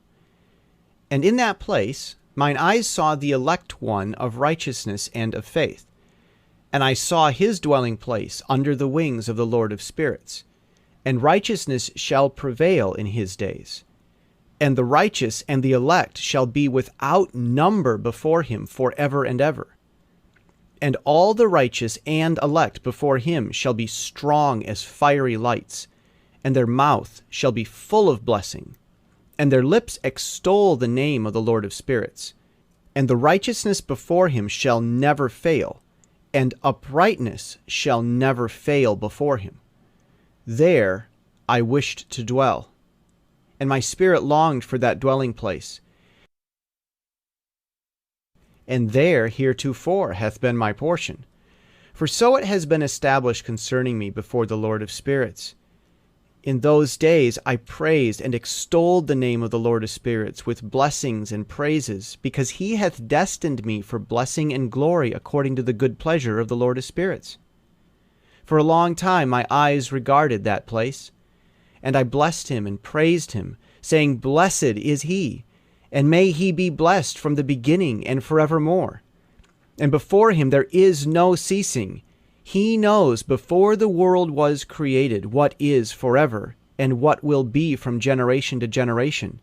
And in that place mine eyes saw the elect one of righteousness and of faith. And I saw his dwelling place under the wings of the Lord of spirits. And righteousness shall prevail in his days. And the righteous and the elect shall be without number before him forever and ever. And all the righteous and elect before him shall be strong as fiery lights, and their mouth shall be full of blessing, and their lips extol the name of the Lord of spirits. And the righteousness before him shall never fail, and uprightness shall never fail before him. There I wished to dwell, and my spirit longed for that dwelling place. And there heretofore hath been my portion. For so it has been established concerning me before the Lord of spirits. In those days I praised and extolled the name of the Lord of spirits with blessings and praises, because he hath destined me for blessing and glory according to the good pleasure of the Lord of spirits. For a long time my eyes regarded that place, and I blessed him and praised him, saying, Blessed is he, and may he be blessed from the beginning and forevermore. And before him there is no ceasing. He knows before the world was created what is forever, and what will be from generation to generation.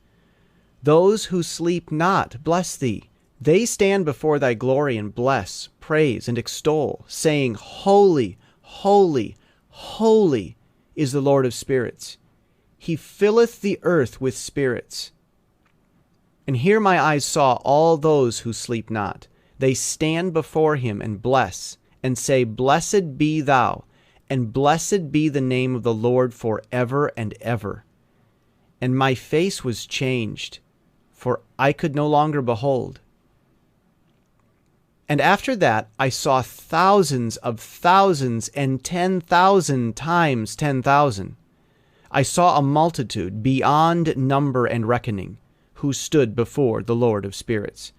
Those who sleep not bless thee. They stand before thy glory and bless, praise, and extol, saying, Holy, holy, holy is the Lord of spirits. He filleth the earth with spirits. And here my eyes saw all those who sleep not. They stand before him and bless, and say, Blessed be thou, and blessed be the name of the Lord for ever and ever. And my face was changed, for I could no longer behold. And after that I saw thousands of thousands and 10,000 times 10,000. I saw a multitude beyond number and reckoning, who stood before the Lord of spirits.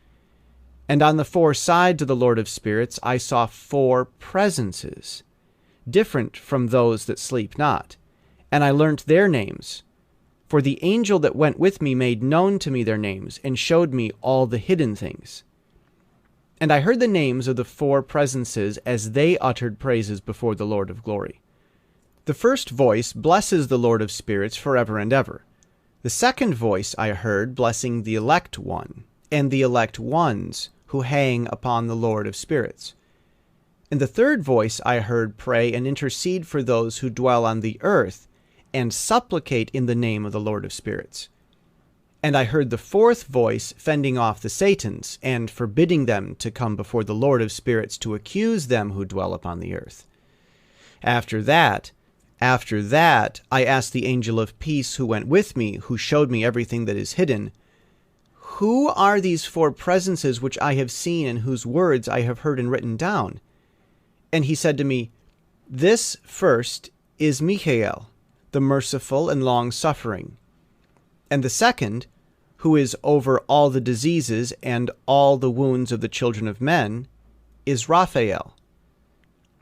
And on the four sides of the Lord of spirits I saw four presences, different from those that sleep not. And I learnt their names. For the angel that went with me made known to me their names, and showed me all the hidden things. And I heard the names of the four presences as they uttered praises before the Lord of glory. The first voice blesses the Lord of spirits forever and ever. The second voice I heard blessing the elect one, and the elect ones who hang upon the Lord of spirits. And the third voice I heard pray and intercede for those who dwell on the earth, and supplicate in the name of the Lord of spirits. And I heard the fourth voice fending off the Satans, and forbidding them to come before the Lord of spirits to accuse them who dwell upon the earth. After that, I asked the angel of peace who went with me, who showed me everything that is hidden, Who are these four presences which I have seen, and whose words I have heard and written down? And he said to me, This first is Michael, the merciful and long-suffering. And the second, who is over all the diseases and all the wounds of the children of men, is Raphael.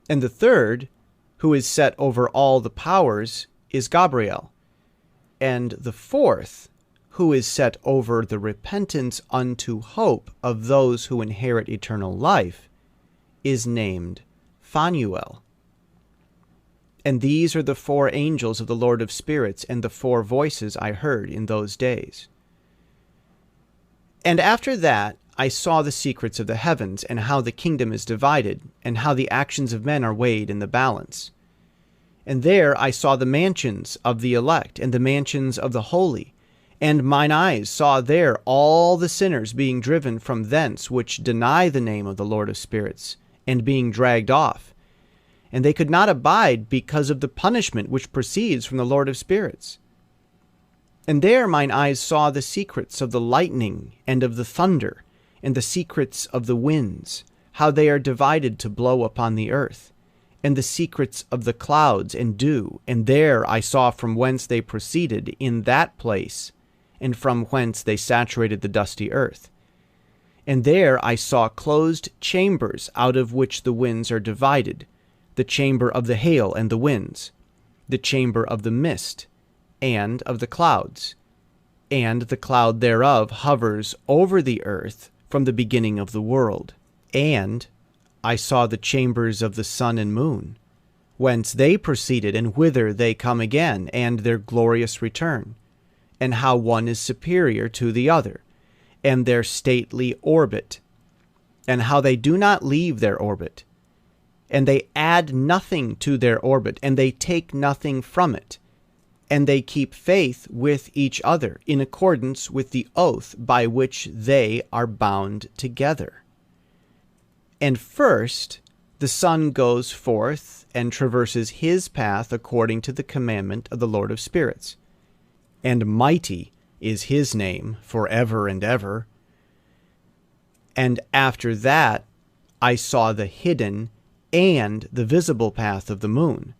And the third, who is set over all the powers, is Gabriel. And the fourth, who is set over the repentance unto hope of those who inherit eternal life, is named Phanuel. And these are the 4 angels of the Lord of spirits, and the 4 voices I heard in those days. And after that I saw the secrets of the heavens, and how the kingdom is divided, and how the actions of men are weighed in the balance. And there I saw the mansions of the elect, and the mansions of the holy. And mine eyes saw there all the sinners being driven from thence, which deny the name of the Lord of spirits, and being dragged off. And they could not abide because of the punishment which proceeds from the Lord of spirits. And there mine eyes saw the secrets of the lightning and of the thunder, and the secrets of the winds, how they are divided to blow upon the earth, and the secrets of the clouds and dew. And there I saw from whence they proceeded in that place, and from whence they saturated the dusty earth. And there I saw closed chambers, out of which the winds are divided, the chamber of the hail and the winds, the chamber of the mist, and of the clouds. And the cloud thereof hovers over the earth from the beginning of the world. And I saw the chambers of the sun and moon, whence they proceeded, and whither they come again, and their glorious return, and how one is superior to the other, and their stately orbit, and how they do not leave their orbit, and they add nothing to their orbit, and they take nothing from it, and they keep faith with each other in accordance with the oath by which they are bound together. And first, the sun goes forth and traverses his path according to the commandment of the Lord of spirits. And mighty is his name forever and ever. And after that, I saw the hidden and the visible path of the moon.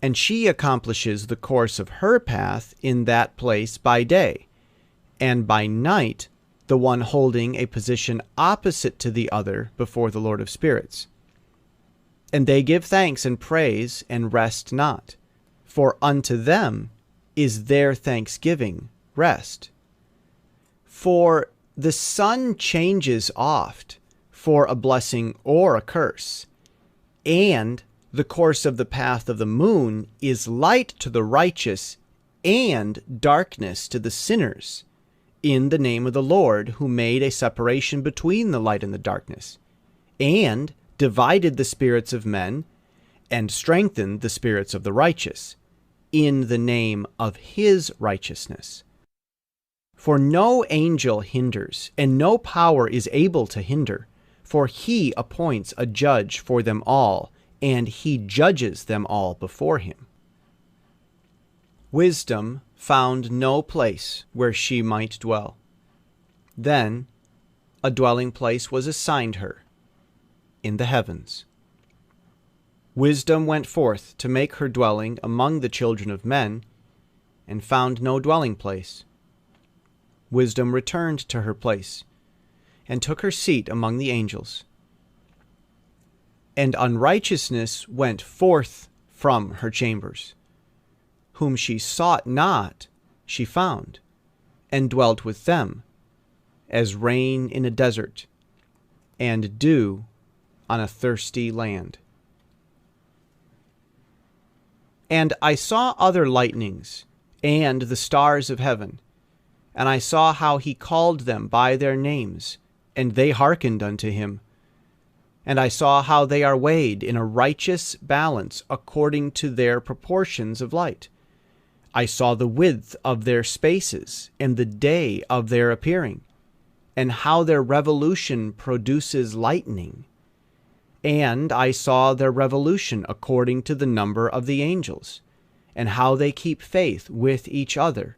And she accomplishes the course of her path in that place by day, and by night the one holding a position opposite to the other before the Lord of spirits. And they give thanks and praise and rest not, for unto them is their thanksgiving rest. For the sun changes oft for a blessing or a curse, and the course of the path of the moon is light to the righteous and darkness to the sinners, in the name of the Lord, who made a separation between the light and the darkness, and divided the spirits of men, and strengthened the spirits of the righteous, in the name of his righteousness. For no angel hinders, and no power is able to hinder, for he appoints a judge for them all, and he judges them all before him. Wisdom found no place where she might dwell. Then a dwelling place was assigned her in the heavens. Wisdom went forth to make her dwelling among the children of men, and found no dwelling place. Wisdom returned to her place, and took her seat among the angels. And unrighteousness went forth from her chambers. Whom she sought not, she found, and dwelt with them, as rain in a desert, and dew on a thirsty land. And I saw other lightnings, and the stars of heaven, and I saw how he called them by their names, and they hearkened unto him. And I saw how they are weighed in a righteous balance according to their proportions of light. I saw the width of their spaces, and the day of their appearing, and how their revolution produces lightning. And I saw their revolution according to the number of the angels, and how they keep faith with each other.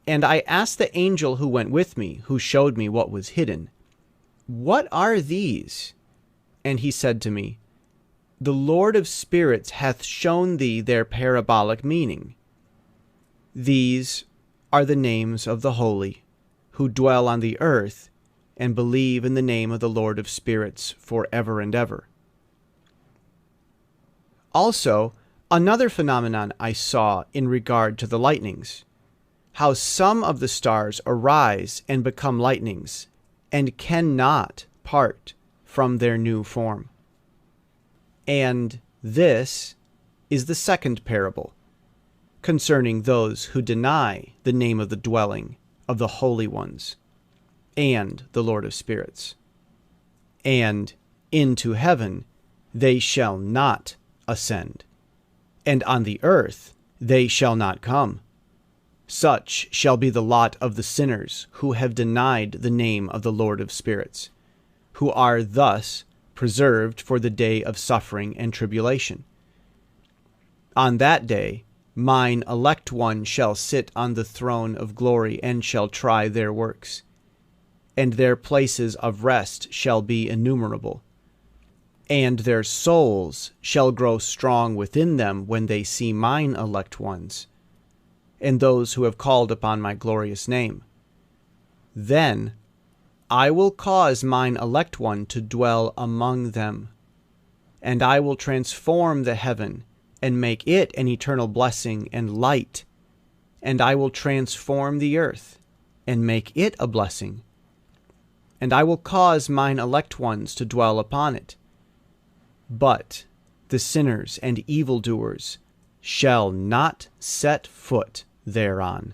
And I asked the angel who went with me, who showed me what was hidden, "What are these?" And he said to me, "The Lord of spirits hath shown thee their parabolic meaning. These are the names of the holy, who dwell on the earth, and believe in the name of the Lord of spirits for ever and ever." Also, another phenomenon I saw in regard to the lightnings, how some of the stars arise and become lightnings, and cannot part from their new form. And this is the second parable, concerning those who deny the name of the dwelling of the holy ones and the Lord of spirits. And into heaven they shall not ascend, and on the earth they shall not come. Such shall be the lot of the sinners who have denied the name of the Lord of spirits, who are thus preserved for the day of suffering and tribulation. On that day mine elect one shall sit on the throne of glory, and shall try their works, and their places of rest shall be innumerable. And their souls shall grow strong within them when they see mine elect ones, and those who have called upon my glorious name. Then I will cause mine elect one to dwell among them, and I will transform the heaven, and make it an eternal blessing and light, and I will transform the earth, and make it a blessing, and I will cause mine elect ones to dwell upon it. But the sinners and evildoers shall not set foot thereon.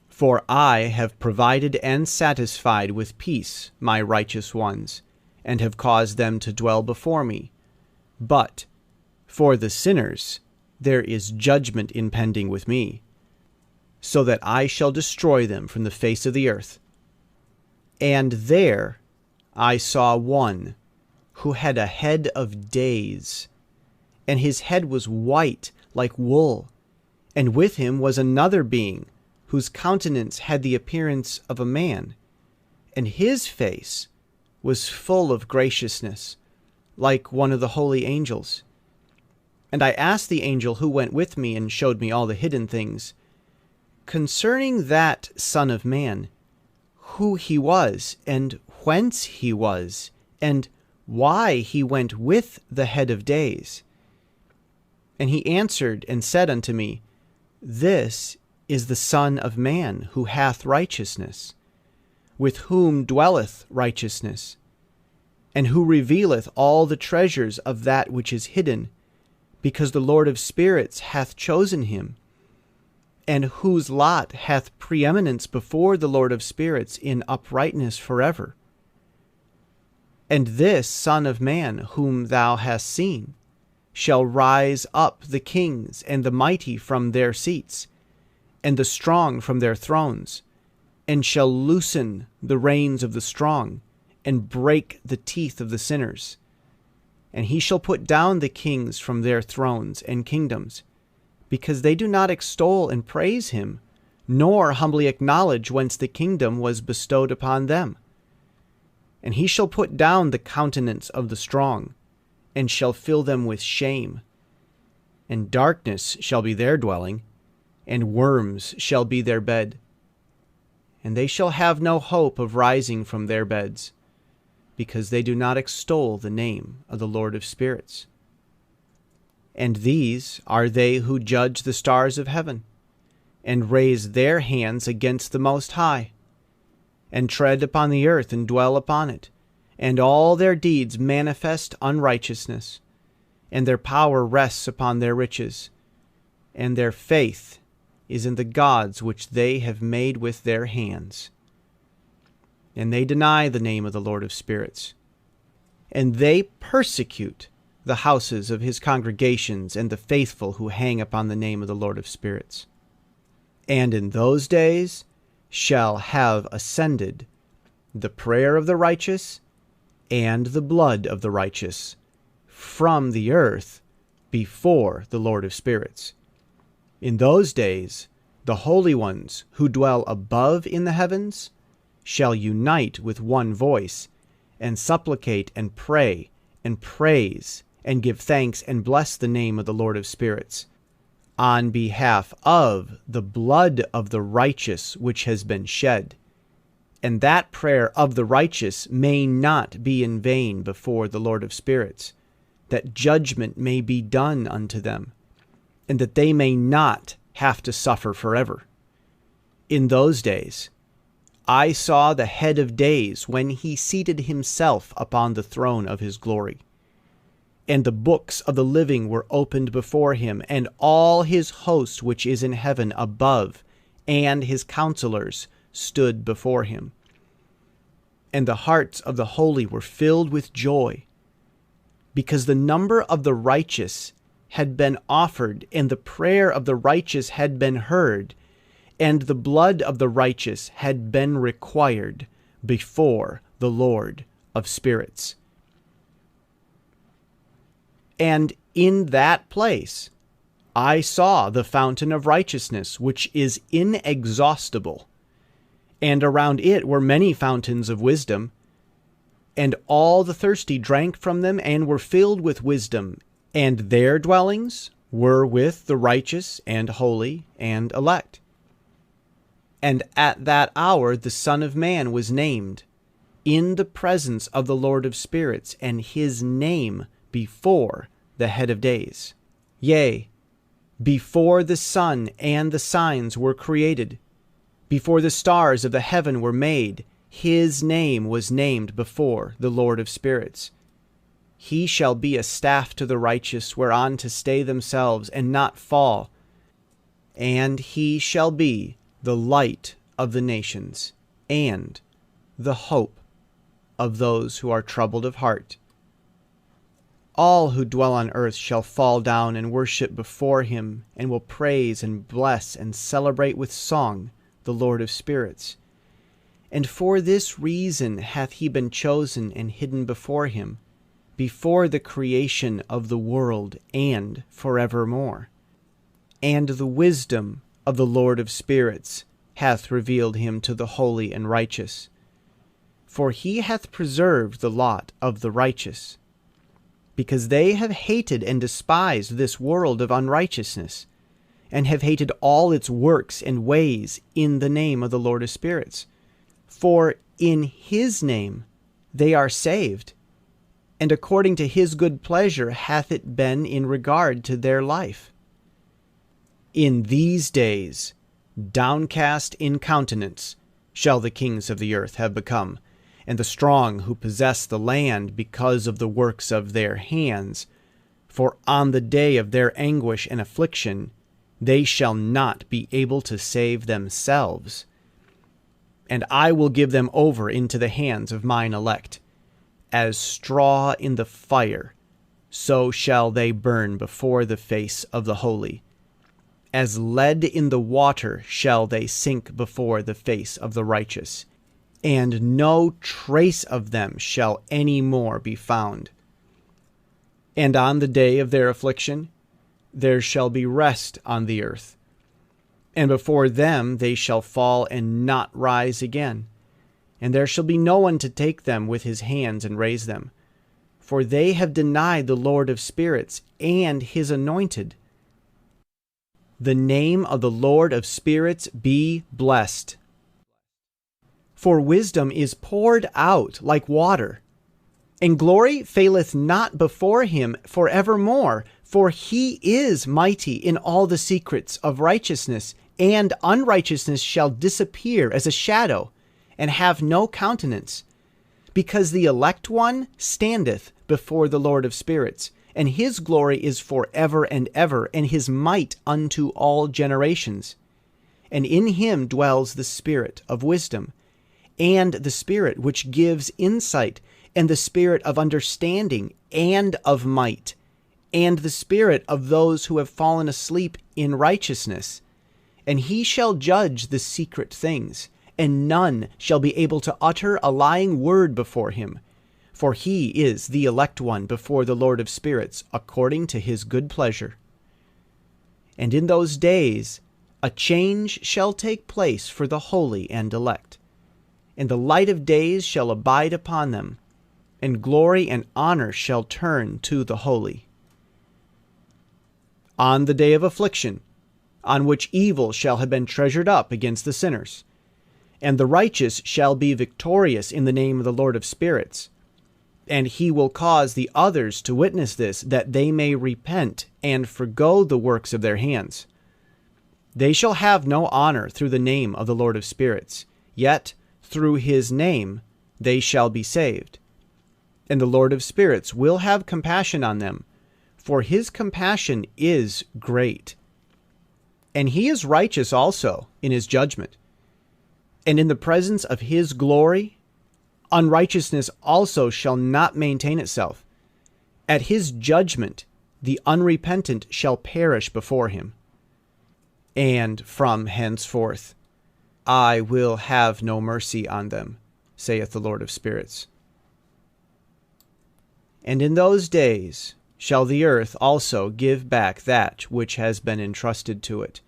For I have provided and satisfied with peace my righteous ones, and have caused them to dwell before me. But for the sinners there is judgment impending with me, so that I shall destroy them from the face of the earth. And there I saw one who had a head of days, and his head was white like wool, and with him was another being, whose countenance had the appearance of a man, and his face was full of graciousness, like one of the holy angels. And I asked the angel who went with me and showed me all the hidden things, concerning that Son of Man, who he was, and whence he was, and why he went with the head of days. And he answered and said unto me, This is the Son of Man, who hath righteousness, with whom dwelleth righteousness, and who revealeth all the treasures of that which is hidden, because the Lord of spirits hath chosen him, and whose lot hath preeminence before the Lord of spirits in uprightness forever. And this Son of Man, whom thou hast seen, shall rise up the kings and the mighty from their seats, and the strong from their thrones, and shall loosen the reins of the strong, and break the teeth of the sinners. And he shall put down the kings from their thrones and kingdoms, because they do not extol and praise him, nor humbly acknowledge whence the kingdom was bestowed upon them. And he shall put down the countenance of the strong, and shall fill them with shame. And darkness shall be their dwelling, and worms shall be their bed. And they shall have no hope of rising from their beds, because they do not extol the name of the Lord of spirits. And these are they who judge the stars of heaven, and raise their hands against the Most High, and tread upon the earth and dwell upon it, and all their deeds manifest unrighteousness, and their power rests upon their riches, and their faith is in the gods which they have made with their hands. And they deny the name of the Lord of spirits, and they persecute the houses of his congregations and the faithful who hang upon the name of the Lord of spirits. And in those days shall have ascended the prayer of the righteous and the blood of the righteous from the earth before the Lord of spirits. In those days the holy ones who dwell above in the heavens shall unite with one voice, and supplicate and pray and praise and give thanks and bless the name of the Lord of spirits, on behalf of the blood of the righteous which has been shed. And that prayer of the righteous may not be in vain before the Lord of spirits, that judgment may be done unto them, and that they may not have to suffer forever. In those days I saw the head of days when he seated himself upon the throne of his glory. And the books of the living were opened before him, and all his host which is in heaven above, and his counselors stood before him. And the hearts of the holy were filled with joy, because the number of the righteous had been offered, and the prayer of the righteous had been heard, and the blood of the righteous had been required before the Lord of spirits. And in that place I saw the fountain of righteousness, which is inexhaustible, and around it were many fountains of wisdom, and all the thirsty drank from them and were filled with wisdom, and their dwellings were with the righteous and holy and elect. And at that hour the Son of Man was named in the presence of the Lord of spirits, and his name before the head of days. Yea, before the sun and the signs were created, before the stars of the heaven were made, his name was named before the Lord of spirits. He shall be a staff to the righteous, whereon to stay themselves and not fall. And he shall be the light of the nations, and the hope of those who are troubled of heart. All who dwell on earth shall fall down and worship before him, and will praise and bless and celebrate with song the Lord of spirits. And for this reason hath he been chosen and hidden before him, before the creation of the world and forevermore. And the wisdom of the Lord of spirits hath revealed him to the holy and righteous. For he hath preserved the lot of the righteous, because they have hated and despised this world of unrighteousness, and have hated all its works and ways in the name of the Lord of spirits. For in his name they are saved, and according to his good pleasure hath it been in regard to their life. In these days, downcast in countenance, shall the kings of the earth have become, and the strong who possess the land because of the works of their hands. For on the day of their anguish and affliction they shall not be able to save themselves. And I will give them over into the hands of mine elect. As straw in the fire, so shall they burn before the face of the holy. As lead in the water shall they sink before the face of the righteous, and no trace of them shall any more be found. And on the day of their affliction there shall be rest on the earth, and before them they shall fall and not rise again, and there shall be no one to take them with his hands and raise them. For they have denied the Lord of spirits and his anointed. The name of the Lord of spirits be blessed. For wisdom is poured out like water, and glory faileth not before him for evermore. For he is mighty in all the secrets of righteousness, and unrighteousness shall disappear as a shadow, and have no countenance. Because the elect one standeth before the Lord of spirits, and his glory is for ever and ever, and his might unto all generations. And in him dwells the spirit of wisdom, and the spirit which gives insight, and the spirit of understanding and of might, and the spirit of those who have fallen asleep in righteousness. And he shall judge the secret things, and none shall be able to utter a lying word before him. For he is the elect one before the Lord of spirits, according to his good pleasure. And in those days a change shall take place for the holy and elect, and the light of days shall abide upon them, and glory and honor shall turn to the holy. On the day of affliction, on which evil shall have been treasured up against the sinners, and the righteous shall be victorious in the name of the Lord of spirits, and he will cause the others to witness this, that they may repent and forgo the works of their hands. They shall have no honor through the name of the Lord of spirits, yet through his name they shall be saved. And the Lord of spirits will have compassion on them, for his compassion is great. And he is righteous also in his judgment. And in the presence of his glory, unrighteousness also shall not maintain itself. At his judgment, the unrepentant shall perish before him. And from henceforth, I will have no mercy on them, saith the Lord of spirits. And in those days shall the earth also give back that which has been entrusted to it,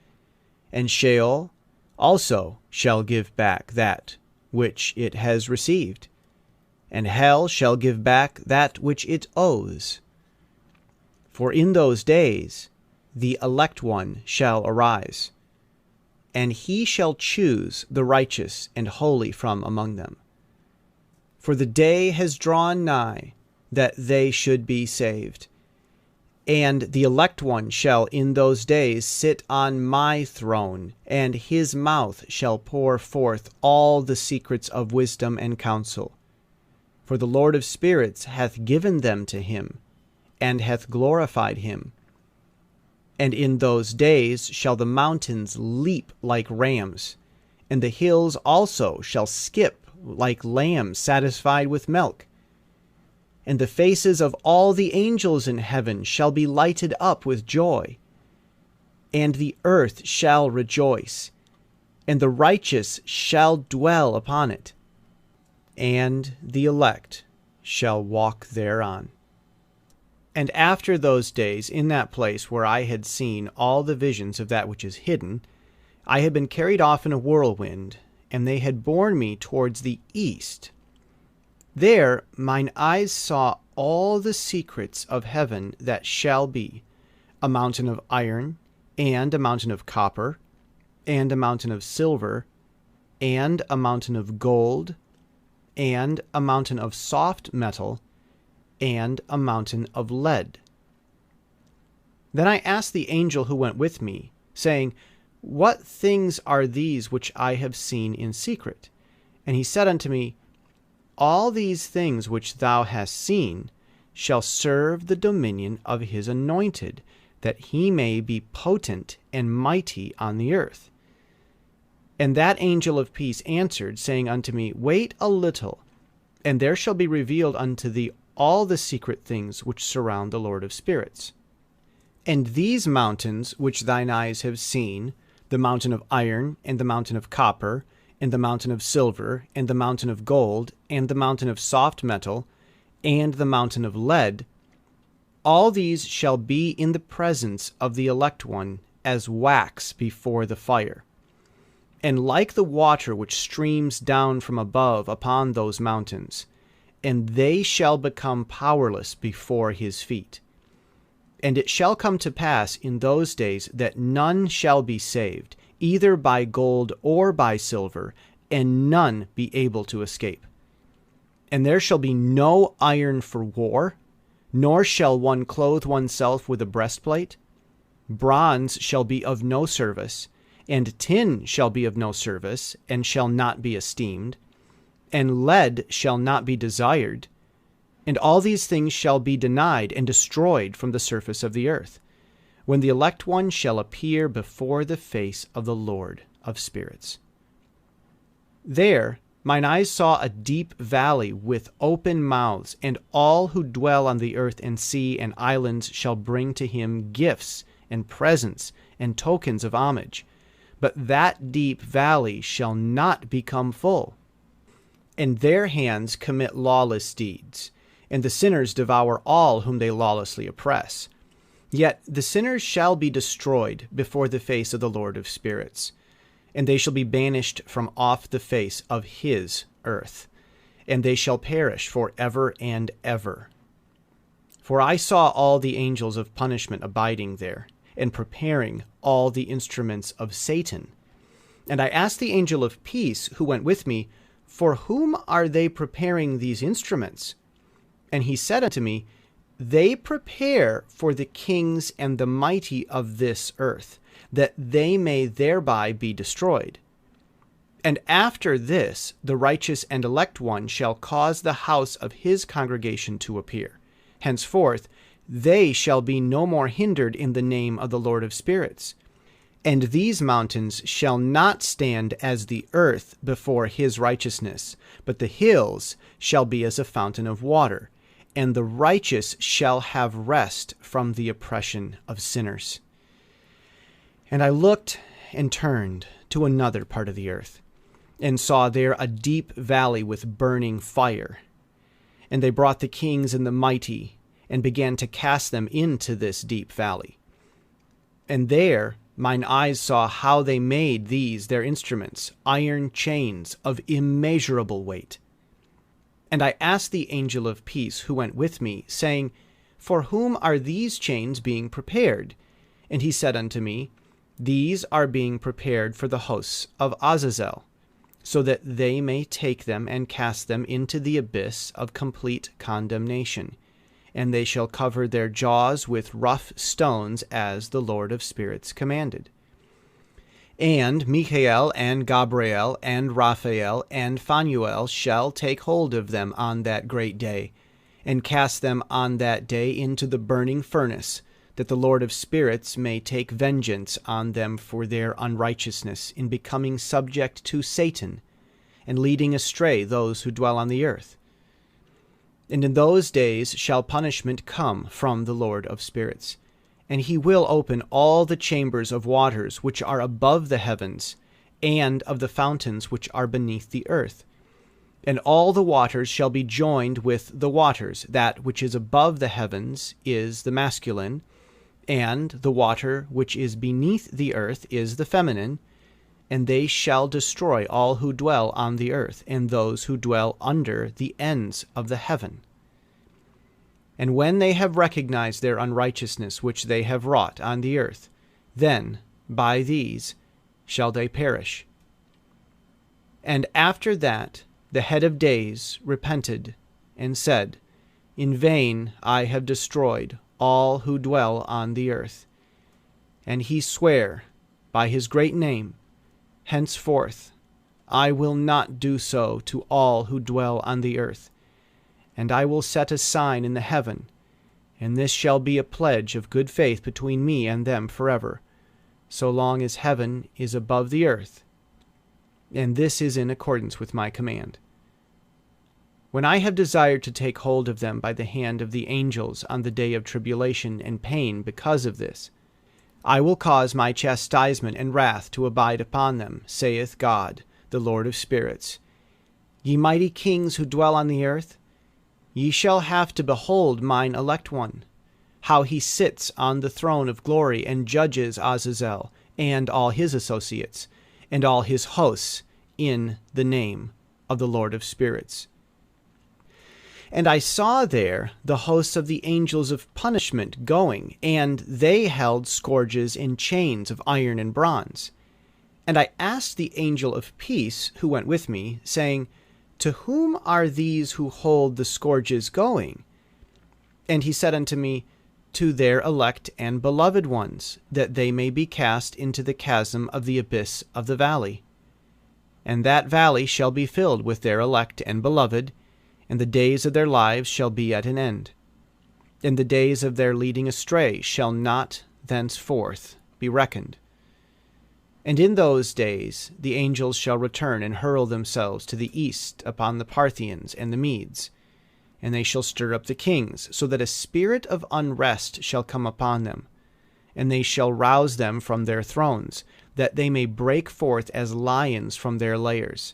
and Sheol also shall give back that which it has received, and hell shall give back that which it owes. For in those days the elect one shall arise, and he shall choose the righteous and holy from among them. For the day has drawn nigh that they should be saved. And the elect one shall in those days sit on my throne, and his mouth shall pour forth all the secrets of wisdom and counsel. For the Lord of spirits hath given them to him, and hath glorified him. And in those days shall the mountains leap like rams, and the hills also shall skip like lambs satisfied with milk. And the faces of all the angels in heaven shall be lighted up with joy. And the earth shall rejoice, and the righteous shall dwell upon it, and the elect shall walk thereon. And after those days, in that place where I had seen all the visions of that which is hidden, I had been carried off in a whirlwind, and they had borne me towards the east. There mine eyes saw all the secrets of heaven that shall be, a mountain of iron, and a mountain of copper, and a mountain of silver, and a mountain of gold, and a mountain of soft metal, and a mountain of lead. Then I asked the angel who went with me, saying, What things are these which I have seen in secret? And he said unto me, All these things which thou hast seen shall serve the dominion of his anointed, that he may be potent and mighty on the earth. And that angel of peace answered, saying unto me, Wait a little, and there shall be revealed unto thee all the secret things which surround the Lord of spirits. And these mountains which thine eyes have seen, the mountain of iron, and the mountain of copper, and the mountain of silver, and the mountain of gold, and the mountain of soft metal, and the mountain of lead, all these shall be in the presence of the elect one as wax before the fire. And like the water which streams down from above upon those mountains, and they shall become powerless before his feet. And it shall come to pass in those days that none shall be saved, either by gold or by silver, and none be able to escape. And there shall be no iron for war, nor shall one clothe oneself with a breastplate. Bronze shall be of no service, and tin shall be of no service, and shall not be esteemed, and lead shall not be desired, and all these things shall be denied and destroyed from the surface of the earth, when the elect one shall appear before the face of the Lord of spirits. There mine eyes saw a deep valley with open mouths, and all who dwell on the earth and sea and islands shall bring to him gifts and presents and tokens of homage. But that deep valley shall not become full. And their hands commit lawless deeds, and the sinners devour all whom they lawlessly oppress. Yet the sinners shall be destroyed before the face of the Lord of spirits, and they shall be banished from off the face of his earth, and they shall perish for ever and ever. For I saw all the angels of punishment abiding there, and preparing all the instruments of Satan. And I asked the angel of peace who went with me, For whom are they preparing these instruments? And he said unto me, They prepare for the kings and the mighty of this earth, that they may thereby be destroyed. And after this, the righteous and elect one shall cause the house of his congregation to appear. Henceforth, they shall be no more hindered in the name of the Lord of spirits. And these mountains shall not stand as the earth before his righteousness, but the hills shall be as a fountain of water, and the righteous shall have rest from the oppression of sinners. And I looked and turned to another part of the earth, and saw there a deep valley with burning fire. And they brought the kings and the mighty, and began to cast them into this deep valley. And there mine eyes saw how they made these their instruments, iron chains of immeasurable weight. And I asked the angel of peace who went with me, saying, For whom are these chains being prepared? And he said unto me, These are being prepared for the hosts of Azazel, so that they may take them and cast them into the abyss of complete condemnation. And they shall cover their jaws with rough stones, as the Lord of spirits commanded. And Michael and Gabriel and Raphael and Phanuel shall take hold of them on that great day, and cast them on that day into the burning furnace, that the Lord of spirits may take vengeance on them for their unrighteousness in becoming subject to Satan, and leading astray those who dwell on the earth. And in those days shall punishment come from the Lord of spirits, and he will open all the chambers of waters which are above the heavens, and of the fountains which are beneath the earth. And all the waters shall be joined with the waters. That which is above the heavens is the masculine, and the water which is beneath the earth is the feminine, and they shall destroy all who dwell on the earth, and those who dwell under the ends of the heaven. And when they have recognized their unrighteousness which they have wrought on the earth, then by these shall they perish. And after that the head of days repented, and said, In vain I have destroyed all who dwell on the earth. And he sware by his great name, Henceforth I will not do so to all who dwell on the earth. And I will set a sign in the heaven, and this shall be a pledge of good faith between me and them forever, so long as heaven is above the earth. And this is in accordance with my command. When I have desired to take hold of them by the hand of the angels on the day of tribulation and pain because of this, I will cause my chastisement and wrath to abide upon them, saith God, the Lord of spirits. Ye mighty kings who dwell on the earth, ye shall have to behold mine elect one, how he sits on the throne of glory and judges Azazel and all his associates, and all his hosts in the name of the Lord of spirits. And I saw there the hosts of the angels of punishment going, and they held scourges in chains of iron and bronze. And I asked the angel of peace who went with me, saying, To whom are these who hold the scourges going? And he said unto me, To their elect and beloved ones, that they may be cast into the chasm of the abyss of the valley. And that valley shall be filled with their elect and beloved, and the days of their lives shall be at an end. And the days of their leading astray shall not thenceforth be reckoned. And in those days the angels shall return and hurl themselves to the east upon the Parthians and the Medes, and they shall stir up the kings, so that a spirit of unrest shall come upon them, and they shall rouse them from their thrones, that they may break forth as lions from their lairs,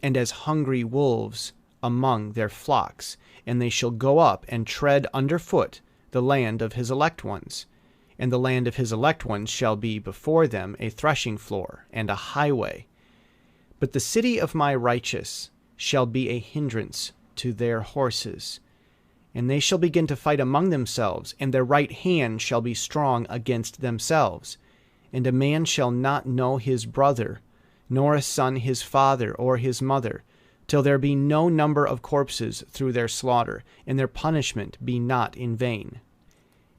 and as hungry wolves among their flocks, and they shall go up and tread under foot the land of his elect ones. And the land of his elect ones shall be before them a threshing floor and a highway. But the city of my righteous shall be a hindrance to their horses. And they shall begin to fight among themselves, and their right hand shall be strong against themselves. And a man shall not know his brother, nor a son his father or his mother, till there be no number of corpses through their slaughter, and their punishment be not in vain.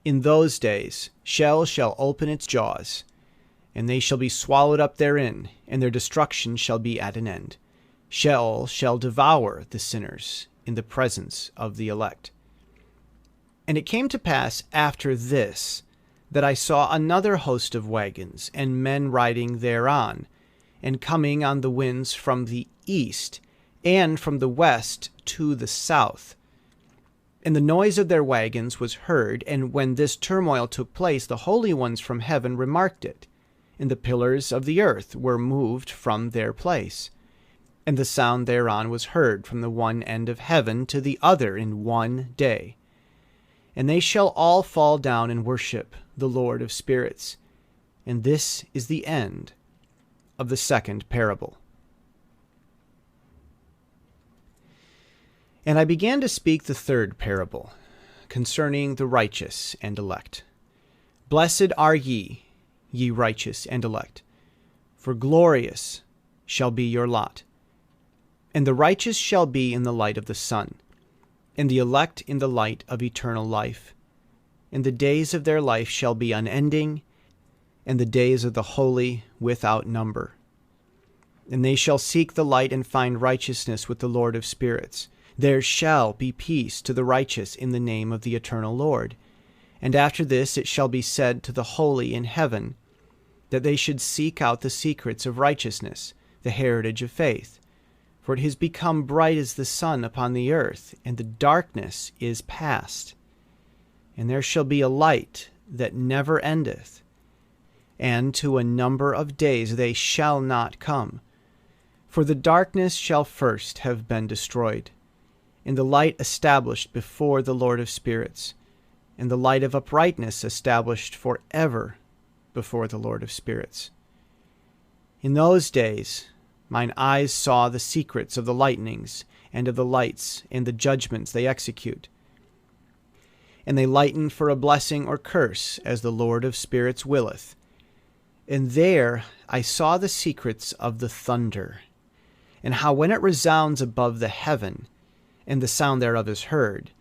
In those days Sheol shall open its jaws, and they shall be swallowed up therein, and their destruction shall be at an end. Sheol shall devour the sinners in the presence of the elect. And it came to pass after this, that I saw another host of wagons, and men riding thereon, and coming on the winds from the east, and from the west to the south. And the noise of their wagons was heard, and when this turmoil took place, the holy ones from heaven remarked it, and the pillars of the earth were moved from their place. And the sound thereon was heard from the one end of heaven to the other in one day. And they shall all fall down and worship the Lord of spirits. And this is the end of the second parable. And I began to speak the third parable, concerning the righteous and elect. Blessed are ye, ye righteous and elect, for glorious shall be your lot. And the righteous shall be in the light of the sun, and the elect in the light of eternal life. And the days of their life shall be unending, and the days of the holy without number. And they shall seek the light and find righteousness with the Lord of spirits. There shall be peace to the righteous in the name of the eternal Lord. And after this it shall be said to the holy in heaven, that they should seek out the secrets of righteousness, the heritage of faith. For it has become bright as the sun upon the earth, and the darkness is past. And there shall be a light that never endeth, and to a number of days they shall not come. For the darkness shall first have been destroyed, and the light established before the Lord of spirits, and the light of uprightness established forever before the Lord of spirits. In those days mine eyes saw the secrets of the lightnings, and of the lights, and the judgments they execute. And they lighten for a blessing or curse, as the Lord of spirits willeth. And there I saw the secrets of the thunder, and how when it resounds above the heaven, and the sound thereof is heard,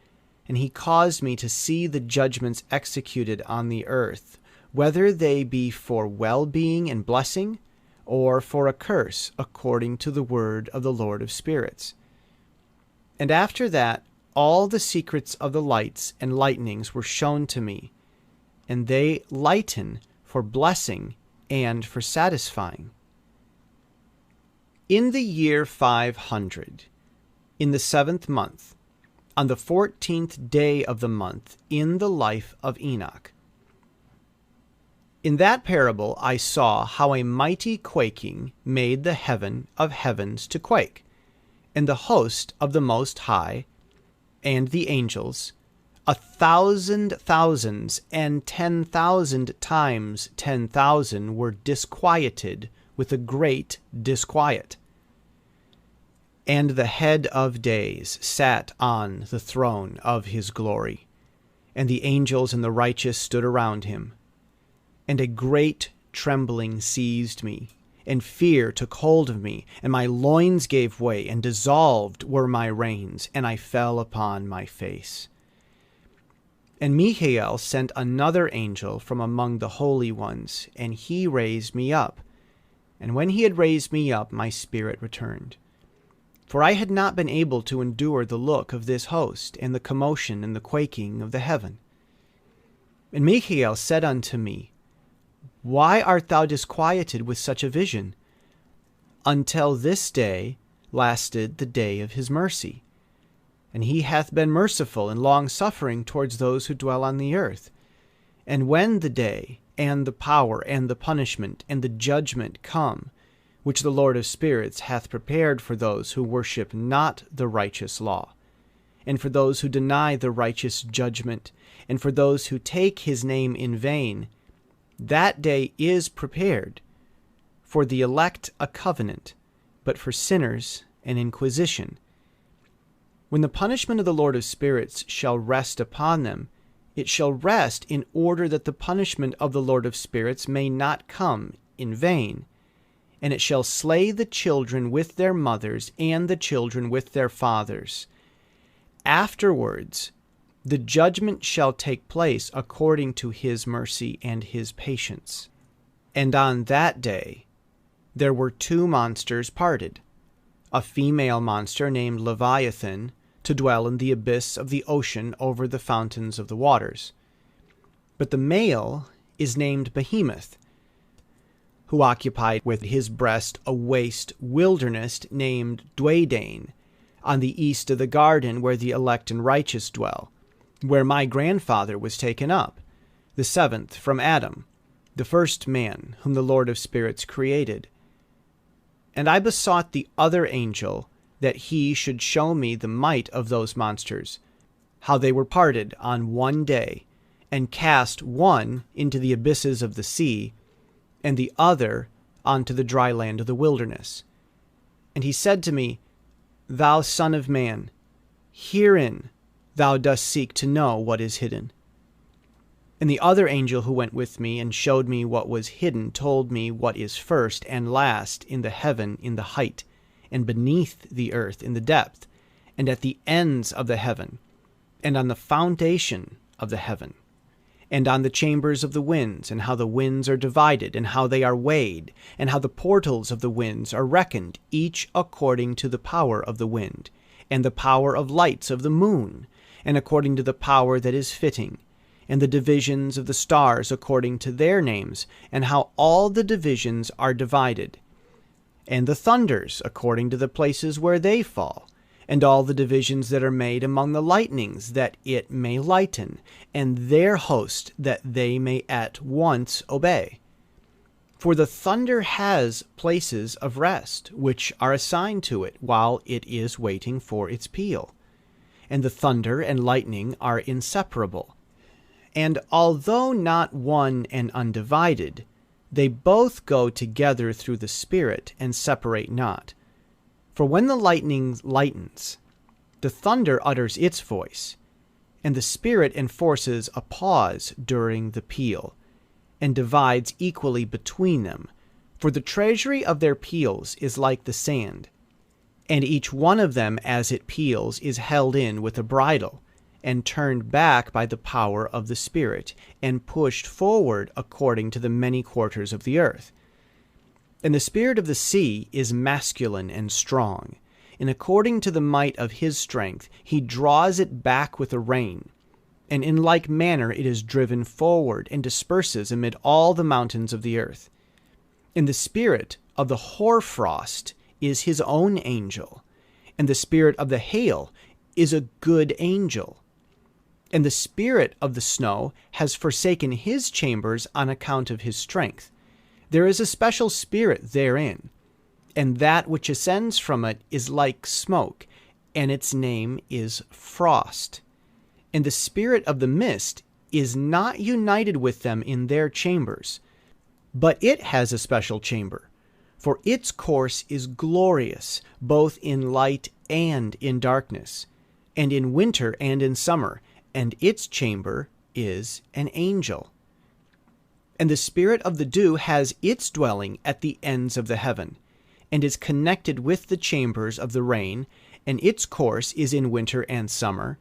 and he caused me to see the judgments executed on the earth, whether they be for well-being and blessing, or for a curse, according to the word of the Lord of spirits. And after that, all the secrets of the lights and lightnings were shown to me, and they lighten for blessing and for satisfying. In the year 500, in the 7th month, on the 14th day of the month, in the life of Enoch. In that parable I saw how a mighty quaking made the heaven of heavens to quake, and the host of the Most High, and the angels, 1,000 thousands and 10,000 times 10,000 were disquieted with a great disquiet. And the head of days sat on the throne of his glory, and the angels and the righteous stood around him. And a great trembling seized me, and fear took hold of me, and my loins gave way, and dissolved were my reins, and I fell upon my face. And Michael sent another angel from among the holy ones, and he raised me up. And when he had raised me up, my spirit returned. For I had not been able to endure the look of this host, and the commotion and the quaking of the heaven. And Michael said unto me, Why art thou disquieted with such a vision? Until this day lasted the day of his mercy. And he hath been merciful and long-suffering towards those who dwell on the earth. And when the day, and the power, and the punishment, and the judgment come, which the Lord of spirits hath prepared for those who worship not the righteous law, and for those who deny the righteous judgment, and for those who take his name in vain, that day is prepared, for the elect a covenant, but for sinners an inquisition. When the punishment of the Lord of spirits shall rest upon them, it shall rest in order that the punishment of the Lord of spirits may not come in vain. And it shall slay the children with their mothers, and the children with their fathers. Afterwards, the judgment shall take place according to his mercy and his patience. And on that day there were two monsters parted, a female monster named Leviathan, to dwell in the abyss of the ocean over the fountains of the waters. But the male is named Behemoth, who occupied with his breast a waste wilderness named Dwaydain, on the east of the garden where the elect and righteous dwell, where my grandfather was taken up, the seventh from Adam, the first man whom the Lord of spirits created. And I besought the other angel that he should show me the might of those monsters, how they were parted on one day, and cast one into the abysses of the sea, and the other onto the dry land of the wilderness. And he said to me, Thou son of man, herein thou dost seek to know what is hidden. And the other angel who went with me and showed me what was hidden told me what is first and last in the heaven in the height, and beneath the earth in the depth, and at the ends of the heaven, and on the foundation of the heaven, and on the chambers of the winds, and how the winds are divided, and how they are weighed, and how the portals of the winds are reckoned, each according to the power of the wind, and the power of lights of the moon, and according to the power that is fitting, and the divisions of the stars according to their names, and how all the divisions are divided, and the thunders according to the places where they fall, and all the divisions that are made among the lightnings, that it may lighten, and their host, that they may at once obey. For the thunder has places of rest, which are assigned to it while it is waiting for its peal. And the thunder and lightning are inseparable. And although not one and undivided, they both go together through the Spirit and separate not. For when the lightning lightens, the thunder utters its voice, and the Spirit enforces a pause during the peal, and divides equally between them. For the treasury of their peals is like the sand, and each one of them as it peals is held in with a bridle, and turned back by the power of the Spirit, and pushed forward according to the many quarters of the earth. And the spirit of the sea is masculine and strong, and according to the might of his strength he draws it back with a rein, and in like manner it is driven forward, and disperses amid all the mountains of the earth. And the spirit of the hoarfrost is his own angel, and the spirit of the hail is a good angel. And the spirit of the snow has forsaken his chambers on account of his strength. There is a special spirit therein, and that which ascends from it is like smoke, and its name is frost. And the spirit of the mist is not united with them in their chambers, but it has a special chamber, for its course is glorious, both in light and in darkness, and in winter and in summer, and its chamber is an angel. And the spirit of the dew has its dwelling at the ends of the heaven, and is connected with the chambers of the rain, and its course is in winter and summer,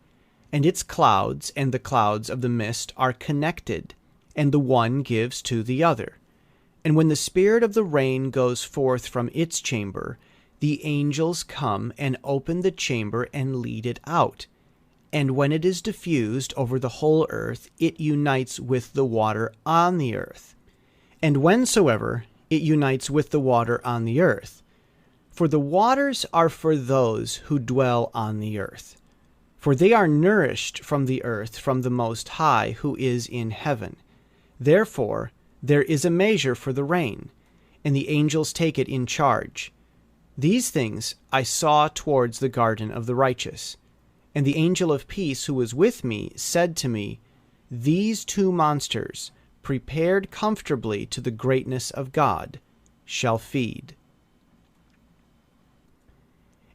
and its clouds and the clouds of the mist are connected, and the one gives to the other. And when the spirit of the rain goes forth from its chamber, the angels come and open the chamber and lead it out. And when it is diffused over the whole earth, it unites with the water on the earth. And whensoever it unites with the water on the earth, for the waters are for those who dwell on the earth, for they are nourished from the earth from the Most High who is in heaven. Therefore there is a measure for the rain, and the angels take it in charge. These things I saw towards the garden of the righteous. And the angel of peace who was with me said to me, These two monsters, prepared comfortably to the greatness of God, shall feed.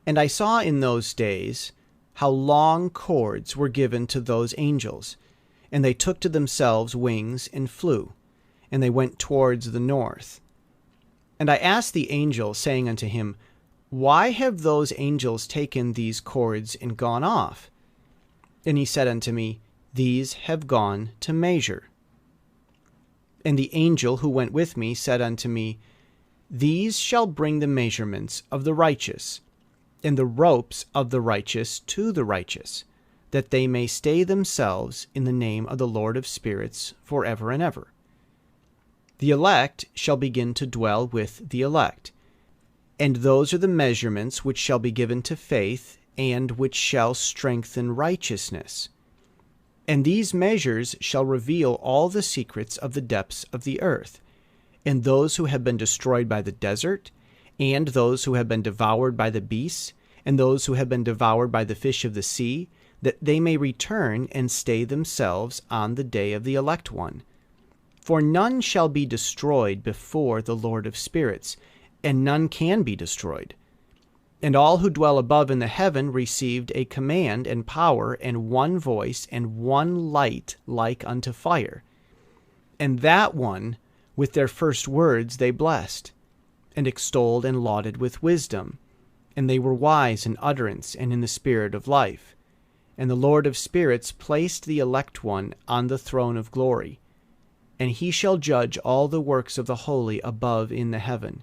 And I saw in those days how long cords were given to those angels, and they took to themselves wings and flew, and they went towards the north. And I asked the angel, saying unto him, Why have those angels taken these cords and gone off? And he said unto me, These have gone to measure. And the angel who went with me said unto me, These shall bring the measurements of the righteous, and the ropes of the righteous to the righteous, that they may stay themselves in the name of the Lord of spirits forever and ever. The elect shall begin to dwell with the elect, and those are the measurements which shall be given to faith, and which shall strengthen righteousness. And these measures shall reveal all the secrets of the depths of the earth, and those who have been destroyed by the desert, and those who have been devoured by the beasts, and those who have been devoured by the fish of the sea, that they may return and stay themselves on the day of the elect one. For none shall be destroyed before the Lord of spirits, and none can be destroyed. And all who dwell above in the heaven received a command and power and one voice and one light like unto fire. And that one with their first words they blessed, and extolled and lauded with wisdom. And they were wise in utterance and in the spirit of life. And the Lord of spirits placed the elect one on the throne of glory. And he shall judge all the works of the holy above in the heaven.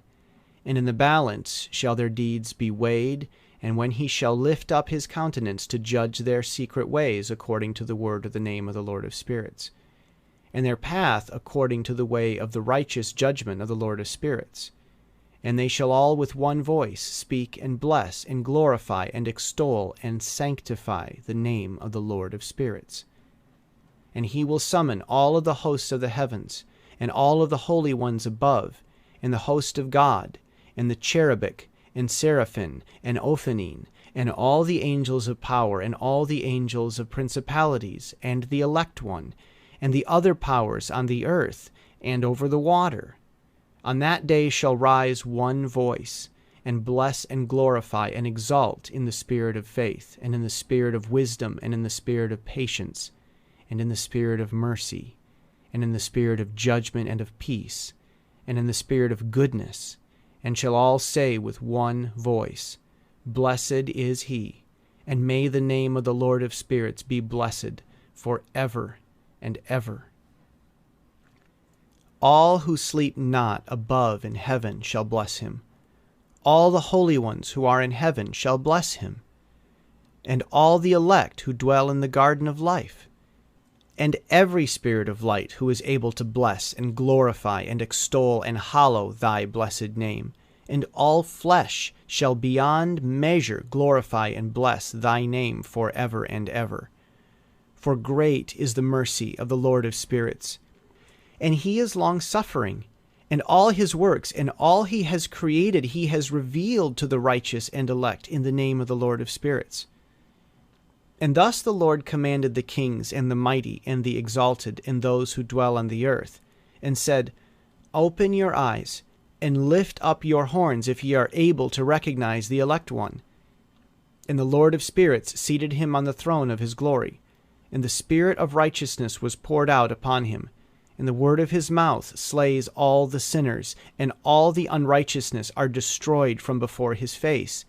And in the balance shall their deeds be weighed, and when he shall lift up his countenance to judge their secret ways according to the word of the name of the Lord of spirits, and their path according to the way of the righteous judgment of the Lord of spirits. And they shall all with one voice speak and bless and glorify and extol and sanctify the name of the Lord of spirits. And he will summon all of the hosts of the heavens, and all of the holy ones above, and the host of God, and the cherubic, and seraphim, and ophanim, and all the angels of power, and all the angels of principalities, and the elect one, and the other powers on the earth, and over the water. On that day shall rise one voice, and bless and glorify and exalt in the spirit of faith, and in the spirit of wisdom, and in the spirit of patience, and in the spirit of mercy, and in the spirit of judgment and of peace, and in the spirit of goodness, and shall all say with one voice, Blessed is he, and may the name of the Lord of spirits be blessed for ever and ever. All who sleep not above in heaven shall bless him. All the holy ones who are in heaven shall bless him, and all the elect who dwell in the garden of life, and every spirit of light who is able to bless and glorify and extol and hallow thy blessed name. And all flesh shall beyond measure glorify and bless thy name for ever and ever. For great is the mercy of the Lord of spirits, and he is long-suffering, and all his works and all he has created he has revealed to the righteous and elect in the name of the Lord of spirits. And thus the Lord commanded the kings and the mighty and the exalted and those who dwell on the earth, and said, Open your eyes, and lift up your horns if ye are able to recognize the elect one. And the Lord of spirits seated him on the throne of his glory, and the spirit of righteousness was poured out upon him, and the word of his mouth slays all the sinners, and all the unrighteousness are destroyed from before his face.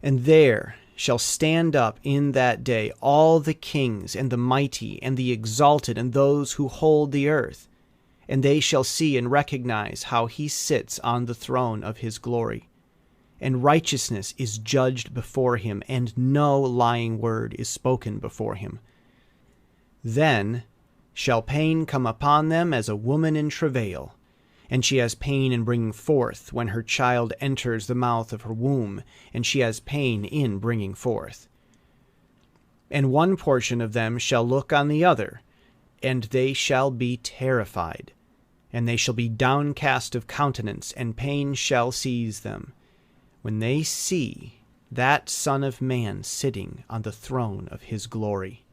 And there shall stand up in that day all the kings and the mighty and the exalted and those who hold the earth, and they shall see and recognize how he sits on the throne of his glory. And righteousness is judged before him, and no lying word is spoken before him. Then shall pain come upon them as a woman in travail, and she has pain in bringing forth when her child enters the mouth of her womb, and she has pain in bringing forth. And one portion of them shall look on the other, and they shall be terrified, and they shall be downcast of countenance, and pain shall seize them, when they see that Son of Man sitting on the throne of his glory.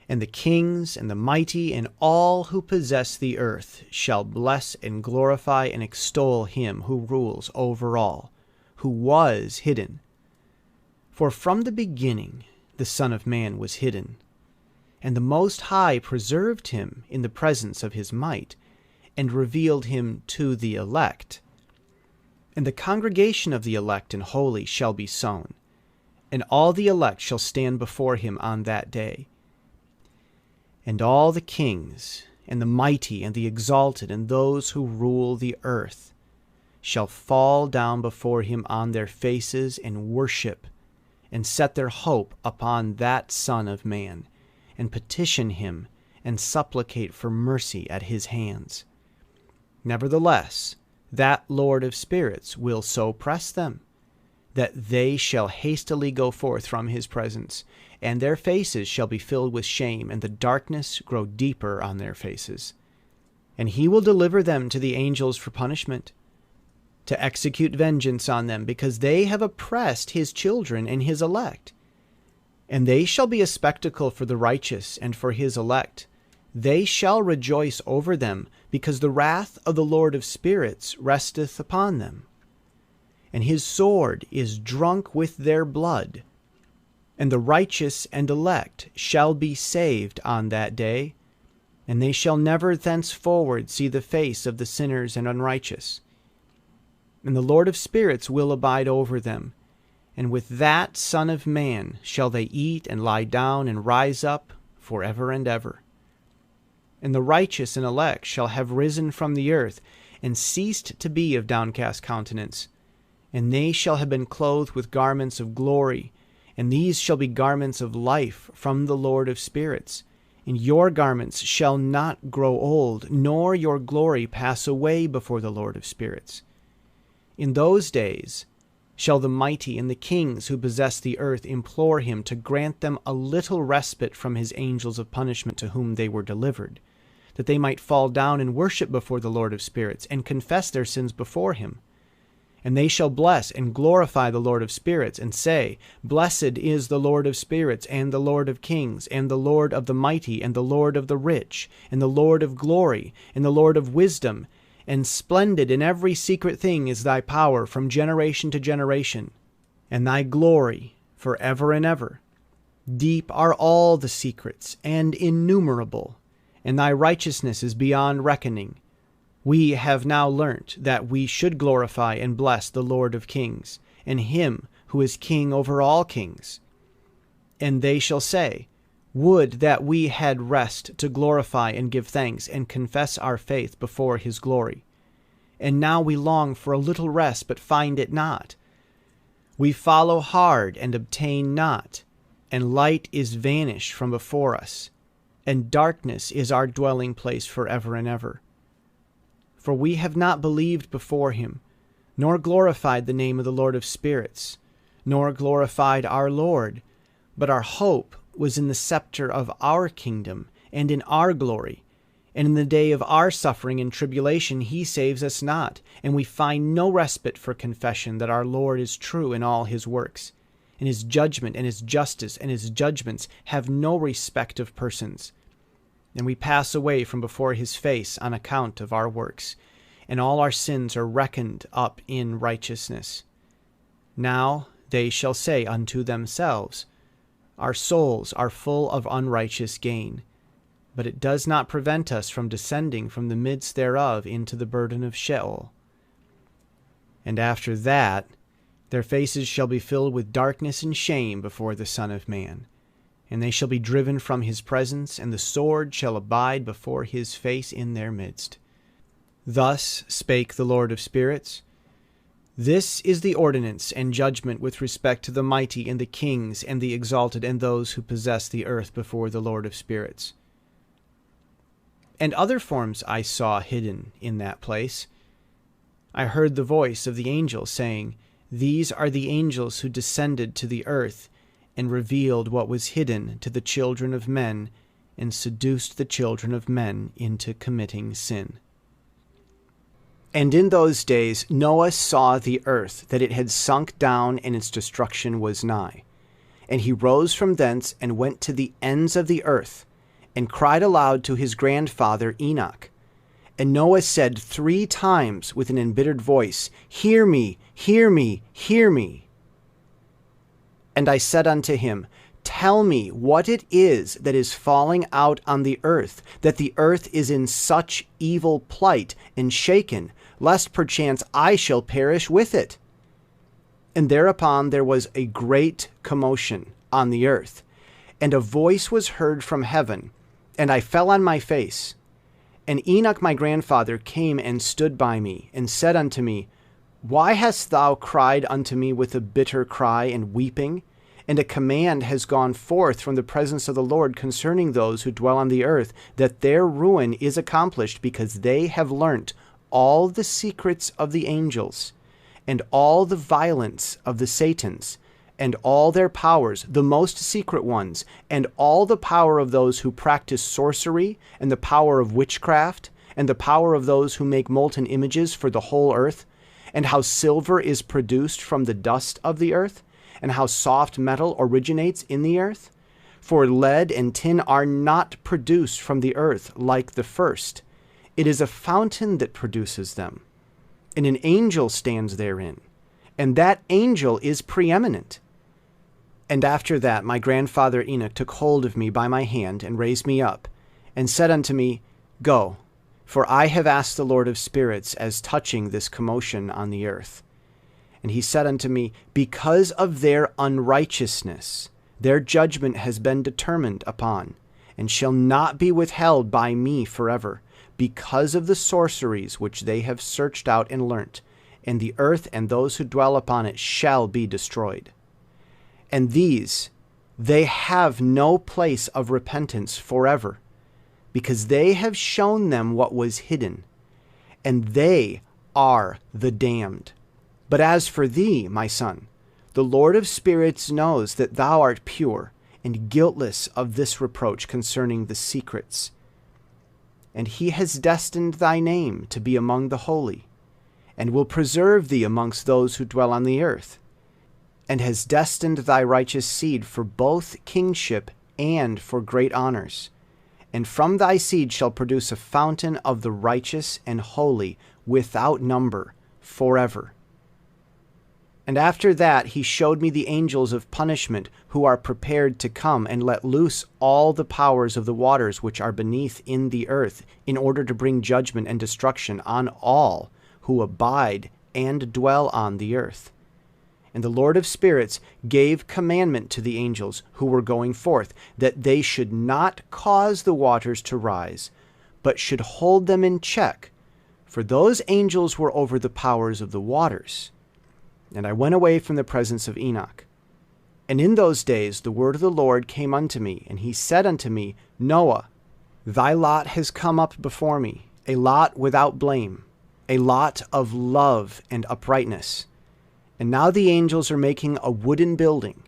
And the kings and the mighty and all who possess the earth shall bless and glorify and extol him who rules over all, who was hidden. For from the beginning the Son of Man was hidden, and the Most High preserved him in the presence of his might, and revealed him to the elect. And the congregation of the elect and holy shall be sown, and all the elect shall stand before him on that day. And all the kings and the mighty, and the exalted, and those who rule the earth shall fall down before him on their faces and worship, and set their hope upon that Son of Man, and petition him, and supplicate for mercy at his hands. Nevertheless, that Lord of spirits will so press them, that they shall hastily go forth from his presence, and their faces shall be filled with shame, and the darkness grow deeper on their faces. And he will deliver them to the angels for punishment, to execute vengeance on them, because they have oppressed his children and his elect. And they shall be a spectacle for the righteous and for his elect. They shall rejoice over them, because the wrath of the Lord of spirits resteth upon them. And his sword is drunk with their blood. And the righteous and elect shall be saved on that day, and they shall never thenceforward see the face of the sinners and unrighteous. And the Lord of spirits will abide over them, and with that Son of Man shall they eat and lie down and rise up forever and ever. And the righteous and elect shall have risen from the earth, and ceased to be of downcast countenance. And they shall have been clothed with garments of glory, and these shall be garments of life from the Lord of spirits. And your garments shall not grow old, nor your glory pass away before the Lord of spirits. In those days shall the mighty and the kings who possess the earth implore him to grant them a little respite from his angels of punishment to whom they were delivered, that they might fall down and worship before the Lord of spirits, and confess their sins before him. And they shall bless and glorify the Lord of spirits, and say, Blessed is the Lord of spirits, and the Lord of kings, and the Lord of the mighty, and the Lord of the rich, and the Lord of glory, and the Lord of wisdom. And splendid in every secret thing is thy power from generation to generation, and thy glory for ever and ever. Deep are all the secrets, and innumerable, and thy righteousness is beyond reckoning. We have now learnt that we should glorify and bless the Lord of kings, and him who is king over all kings. And they shall say, Would that we had rest to glorify and give thanks and confess our faith before his glory. And now we long for a little rest, but find it not. We follow hard and obtain not, and light is vanished from before us, and darkness is our dwelling place forever and ever. For we have not believed before him, nor glorified the name of the Lord of spirits, nor glorified our Lord, but our hope was in the scepter of our kingdom, and in our glory. And in the day of our suffering and tribulation he saves us not, and we find no respite for confession that our Lord is true in all his works. And his judgment and his justice and his judgments have no respect of persons. And we pass away from before his face on account of our works, and all our sins are reckoned up in righteousness. Now they shall say unto themselves, Our souls are full of unrighteous gain, but it does not prevent us from descending from the midst thereof into the burden of Sheol. And after that, their faces shall be filled with darkness and shame before the Son of Man. And they shall be driven from his presence, and the sword shall abide before his face in their midst. Thus spake the Lord of spirits. This is the ordinance and judgment with respect to the mighty and the kings and the exalted and those who possess the earth before the Lord of spirits. And other forms I saw hidden in that place. I heard the voice of the angel saying, These are the angels who descended to the earth, and revealed what was hidden to the children of men, and seduced the children of men into committing sin. And in those days Noah saw the earth, that it had sunk down, and its destruction was nigh. And he rose from thence, and went to the ends of the earth, and cried aloud to his grandfather Enoch. And Noah said 3 times with an embittered voice, Hear me, hear me, hear me. And I said unto him, Tell me what it is that is falling out on the earth, that the earth is in such evil plight and shaken, lest perchance I shall perish with it. And thereupon there was a great commotion on the earth, and a voice was heard from heaven, and I fell on my face. And Enoch my grandfather came and stood by me, and said unto me, Why hast thou cried unto me with a bitter cry and weeping? And a command has gone forth from the presence of the Lord concerning those who dwell on the earth, that their ruin is accomplished, because they have learnt all the secrets of the angels, and all the violence of the Satans, and all their powers, the most secret ones, and all the power of those who practice sorcery, and the power of witchcraft, and the power of those who make molten images for the whole earth, and how silver is produced from the dust of the earth, and how soft metal originates in the earth. For lead and tin are not produced from the earth like the first. It is a fountain that produces them, and an angel stands therein, and that angel is preeminent. And after that my grandfather Enoch took hold of me by my hand, and raised me up, and said unto me, Go, for I have asked the Lord of spirits as touching this commotion on the earth. And he said unto me, Because of their unrighteousness, their judgment has been determined upon, and shall not be withheld by me forever, because of the sorceries which they have searched out and learnt, and the earth and those who dwell upon it shall be destroyed. And these, they have no place of repentance forever, because they have shown them what was hidden, and they are the damned. But as for thee, my son, the Lord of spirits knows that thou art pure and guiltless of this reproach concerning the secrets. And he has destined thy name to be among the holy, and will preserve thee amongst those who dwell on the earth, and has destined thy righteous seed for both kingship and for great honors. And from thy seed shall produce a fountain of the righteous and holy without number forever. And after that he showed me the angels of punishment, who are prepared to come and let loose all the powers of the waters which are beneath in the earth, in order to bring judgment and destruction on all who abide and dwell on the earth. And the Lord of spirits gave commandment to the angels who were going forth, that they should not cause the waters to rise, but should hold them in check, for those angels were over the powers of the waters. And I went away from the presence of Enoch. And in those days the word of the Lord came unto me, and he said unto me, Noah, thy lot has come up before me, a lot without blame, a lot of love and uprightness. And now the angels are making a wooden building.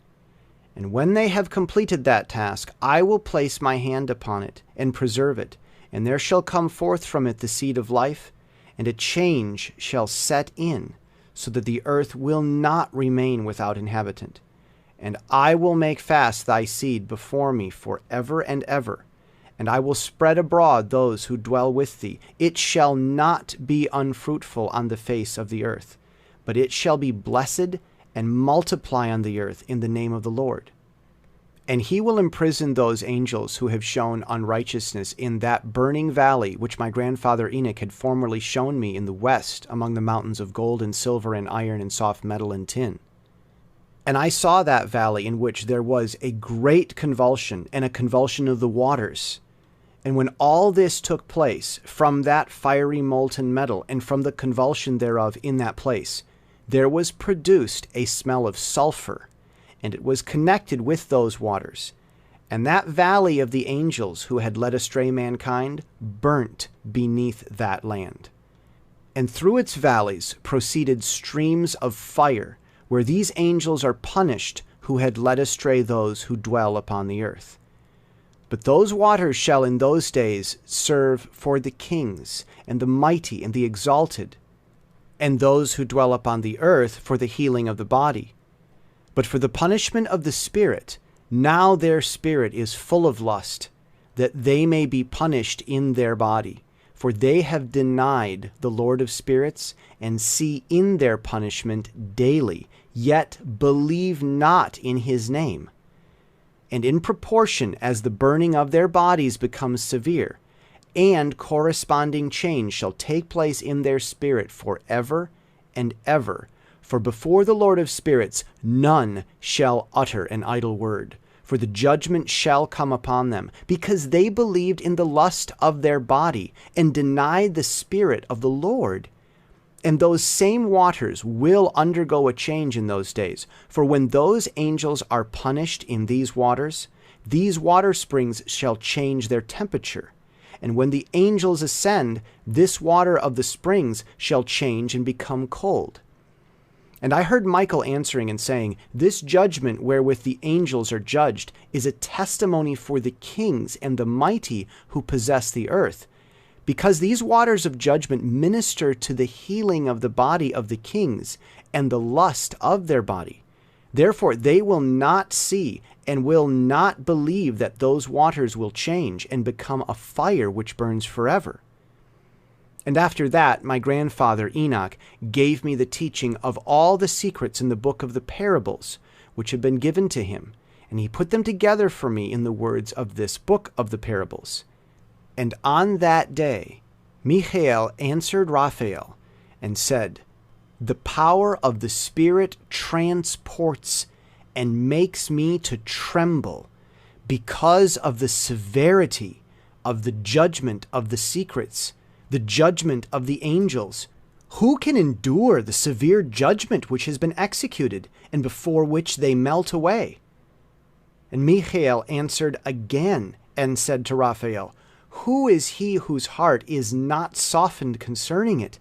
And when they have completed that task, I will place my hand upon it, and preserve it, and there shall come forth from it the seed of life, and a change shall set in, so that the earth will not remain without inhabitant. And I will make fast thy seed before me for ever and ever, and I will spread abroad those who dwell with thee. It shall not be unfruitful on the face of the earth, but it shall be blessed and multiply on the earth in the name of the Lord. And he will imprison those angels who have shown unrighteousness in that burning valley which my grandfather Enoch had formerly shown me in the west, among the mountains of gold and silver and iron and soft metal and tin. And I saw that valley in which there was a great convulsion, and a convulsion of the waters. And when all this took place, from that fiery molten metal, and from the convulsion thereof in that place, there was produced a smell of sulfur, and it was connected with those waters. And that valley of the angels who had led astray mankind burnt beneath that land. And through its valleys proceeded streams of fire, where these angels are punished who had led astray those who dwell upon the earth. But those waters shall in those days serve for the kings, and the mighty, and the exalted, and those who dwell upon the earth for the healing of the body. But for the punishment of the spirit, now their spirit is full of lust, that they may be punished in their body. For they have denied the Lord of spirits, and see in their punishment daily, yet believe not in his name. And in proportion as the burning of their bodies becomes severe, and corresponding change shall take place in their spirit forever and ever. For before the Lord of spirits none shall utter an idle word, for the judgment shall come upon them, because they believed in the lust of their body, and denied the Spirit of the Lord. And those same waters will undergo a change in those days. For when those angels are punished in these water springs shall change their temperature. And when the angels ascend, this water of the springs shall change and become cold. And I heard Michael answering and saying, This judgment wherewith the angels are judged is a testimony for the kings and the mighty who possess the earth, because these waters of judgment minister to the healing of the body of the kings and the lust of their body. Therefore they will not see and will not believe that those waters will change and become a fire which burns forever. And after that, my grandfather Enoch gave me the teaching of all the secrets in the book of the parables, which had been given to him, and he put them together for me in the words of this book of the parables. And on that day, Michael answered Raphael and said, The power of the Spirit transports and makes me to tremble because of the severity of the judgment of the secrets, the judgment of the angels. Who can endure the severe judgment which has been executed, and before which they melt away? And Michael answered again and said to Raphael, Who is he whose heart is not softened concerning it,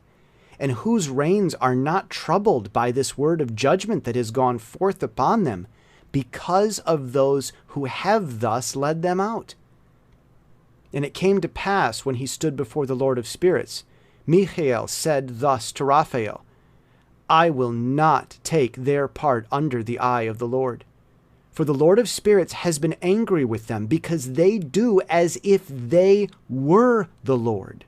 and whose reins are not troubled by this word of judgment that has gone forth upon them, because of those who have thus led them out? And it came to pass, when he stood before the Lord of spirits, Michael said thus to Raphael, I will not take their part under the eye of the Lord. For the Lord of spirits has been angry with them, because they do as if they were the Lord.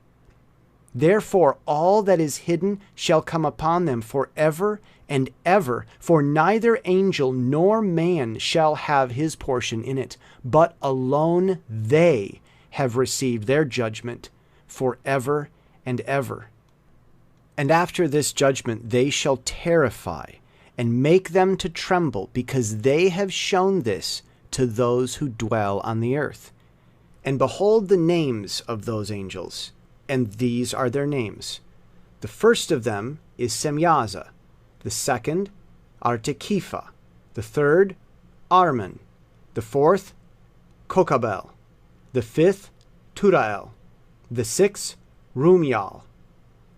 Therefore all that is hidden shall come upon them forever and ever, for neither angel nor man shall have his portion in it, but alone they have received their judgment forever and ever. And after this judgment they shall terrify and make them to tremble, because they have shown this to those who dwell on the earth. And behold the names of those angels, and these are their names. The first of them is Semyaza, the second Artekipha, the third Arman, the fourth Kokabel, the fifth Turael, the sixth Rumial,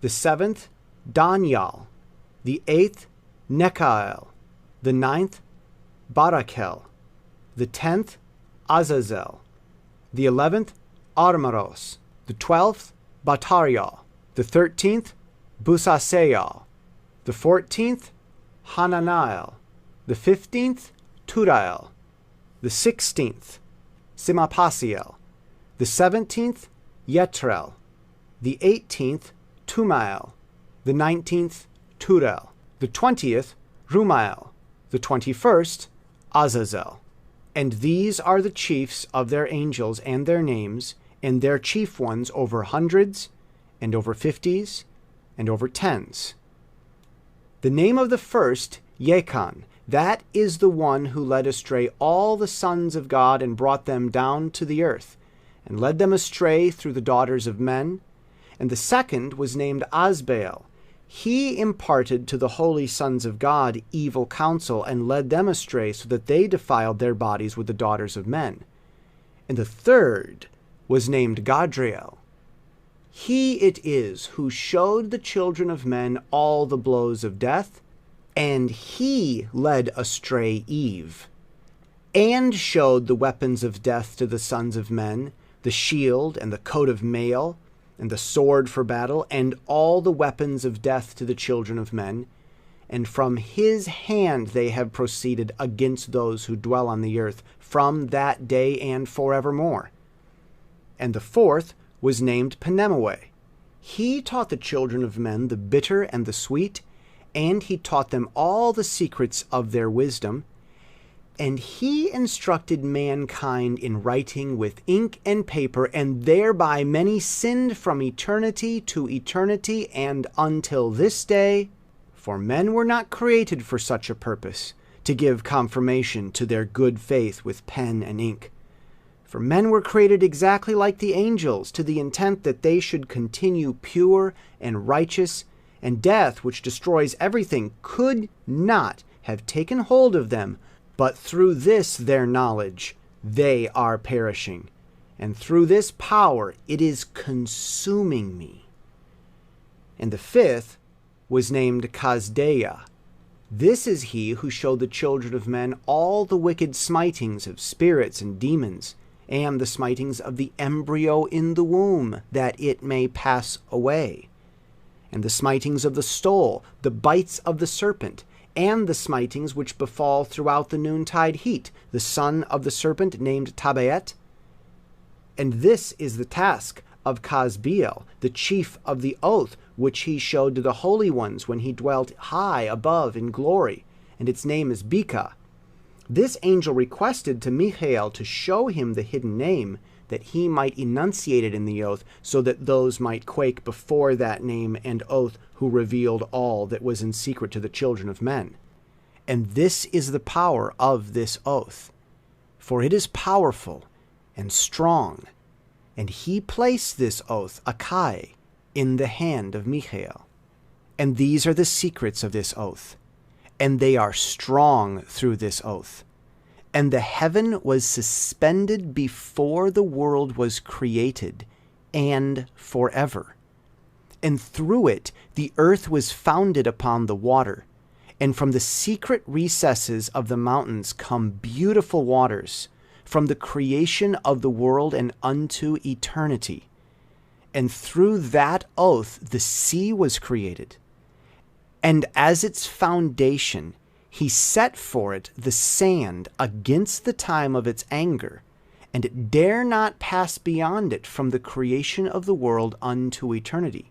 the seventh Danyal, the eighth Nekael, the ninth Barakel, the 10th Azazel, the 11th Armaros, the 12th Batarial, the 13th Busaseal, the 14th Hananael, the 15th Turael, the 16th Simapasiel, the 17th Yetrel, the 18th Tumael, the 19th Turel, the 20th Rumael, the 21st Azazel. And these are the chiefs of their angels and their names, and their chief ones over hundreds, and over 50s, and over 10s. The name of the first, Yachan, that is the one who led astray all the sons of God and brought them down to the earth, and led them astray through the daughters of men. And the second was named Asbael. He imparted to the holy sons of God evil counsel, and led them astray, so that they defiled their bodies with the daughters of men. And the third was named Gadriel. He it is who showed the children of men all the blows of death, and he led astray Eve, and showed the weapons of death to the sons of men, the shield and the coat of mail, and the sword for battle, and all the weapons of death to the children of men. And from his hand they have proceeded against those who dwell on the earth from that day and forevermore. And the fourth was named Penemoe. He taught the children of men the bitter and the sweet, and he taught them all the secrets of their wisdom. And he instructed mankind in writing with ink and paper, and thereby many sinned from eternity to eternity and until this day. For men were not created for such a purpose, to give confirmation to their good faith with pen and ink. For men were created exactly like the angels, to the intent that they should continue pure and righteous, and death, which destroys everything, could not have taken hold of them, but through this their knowledge they are perishing, and through this power it is consuming me. And the fifth was named Kasdeya. This is he who showed the children of men all the wicked smitings of spirits and demons, and the smitings of the embryo in the womb, that it may pass away, and the smitings of the stole, the bites of the serpent, and the smitings which befall throughout the noontide heat, the son of the serpent named Tabaet. And this is the task of Kasbeel, the chief of the oath, which he showed to the holy ones when he dwelt high above in glory, and its name is Beka. This angel requested to Michael to show him the hidden name, that he might enunciate it in the oath, so that those might quake before that name and oath who revealed all that was in secret to the children of men. And this is the power of this oath, for it is powerful and strong. And he placed this oath, Akai, in the hand of Michael. And these are the secrets of this oath, and they are strong through this oath. And the heaven was suspended before the world was created, and forever. And through it the earth was founded upon the water, and from the secret recesses of the mountains come beautiful waters, from the creation of the world and unto eternity. And through that oath the sea was created. And as its foundation he set for it the sand against the time of its anger, and it dare not pass beyond it from the creation of the world unto eternity.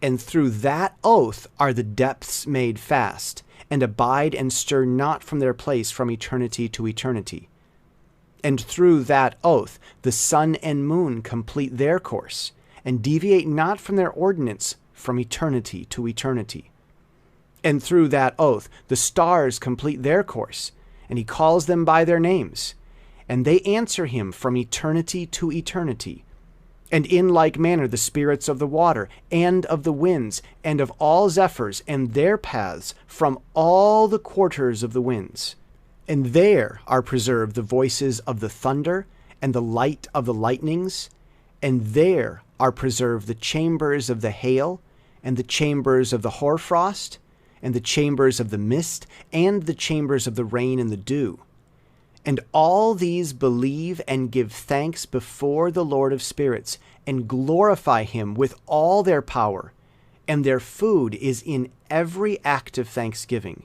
And through that oath are the depths made fast, and abide and stir not from their place from eternity to eternity. And through that oath the sun and moon complete their course, and deviate not from their ordinance from eternity to eternity. And through that oath the stars complete their course, and he calls them by their names, and they answer him from eternity to eternity. And in like manner the spirits of the water, and of the winds, and of all zephyrs, and their paths from all the quarters of the winds. And there are preserved the voices of the thunder, and the light of the lightnings, and there are preserved the chambers of the hail, and the chambers of the hoarfrost, and the chambers of the mist, and the chambers of the rain and the dew. And all these believe and give thanks before the Lord of spirits, and glorify him with all their power, and their food is in every act of thanksgiving.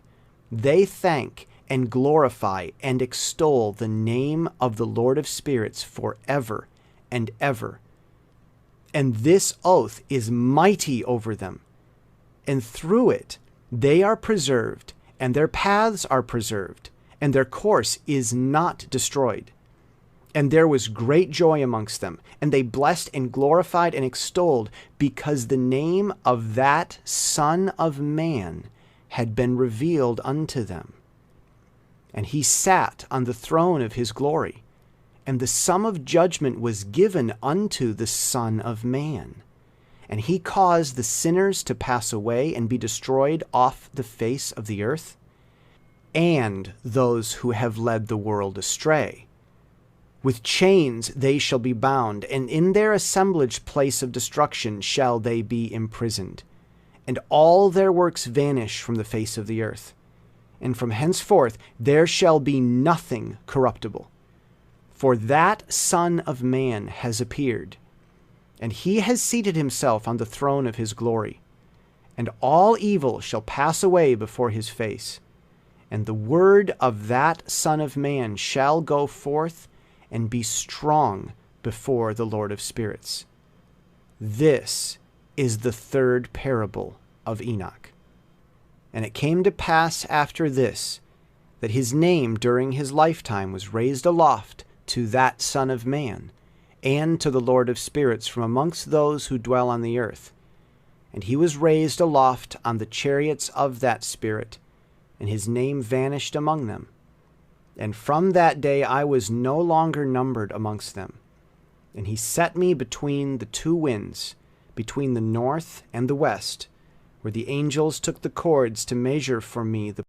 They thank and glorify and extol the name of the Lord of spirits forever and ever. And this oath is mighty over them, and through it they are preserved, and their paths are preserved, and their course is not destroyed. And there was great joy amongst them, and they blessed and glorified and extolled, because the name of that Son of Man had been revealed unto them. And he sat on the throne of his glory, and the sum of judgment was given unto the Son of Man. And he caused the sinners to pass away and be destroyed off the face of the earth, and those who have led the world astray. With chains they shall be bound, and in their assemblage place of destruction shall they be imprisoned, and all their works vanish from the face of the earth. And from henceforth there shall be nothing corruptible. For that Son of Man has appeared, and he has seated himself on the throne of his glory, and all evil shall pass away before his face. And the word of that Son of Man shall go forth and be strong before the Lord of spirits. This is the third parable of Enoch. And it came to pass after this, that his name during his lifetime was raised aloft to that Son of Man, and to the Lord of spirits from amongst those who dwell on the earth. And he was raised aloft on the chariots of that Spirit, and his name vanished among them. And from that day I was no longer numbered amongst them. And he set me between the two winds, between the north and the west, where the angels took the cords to measure for me the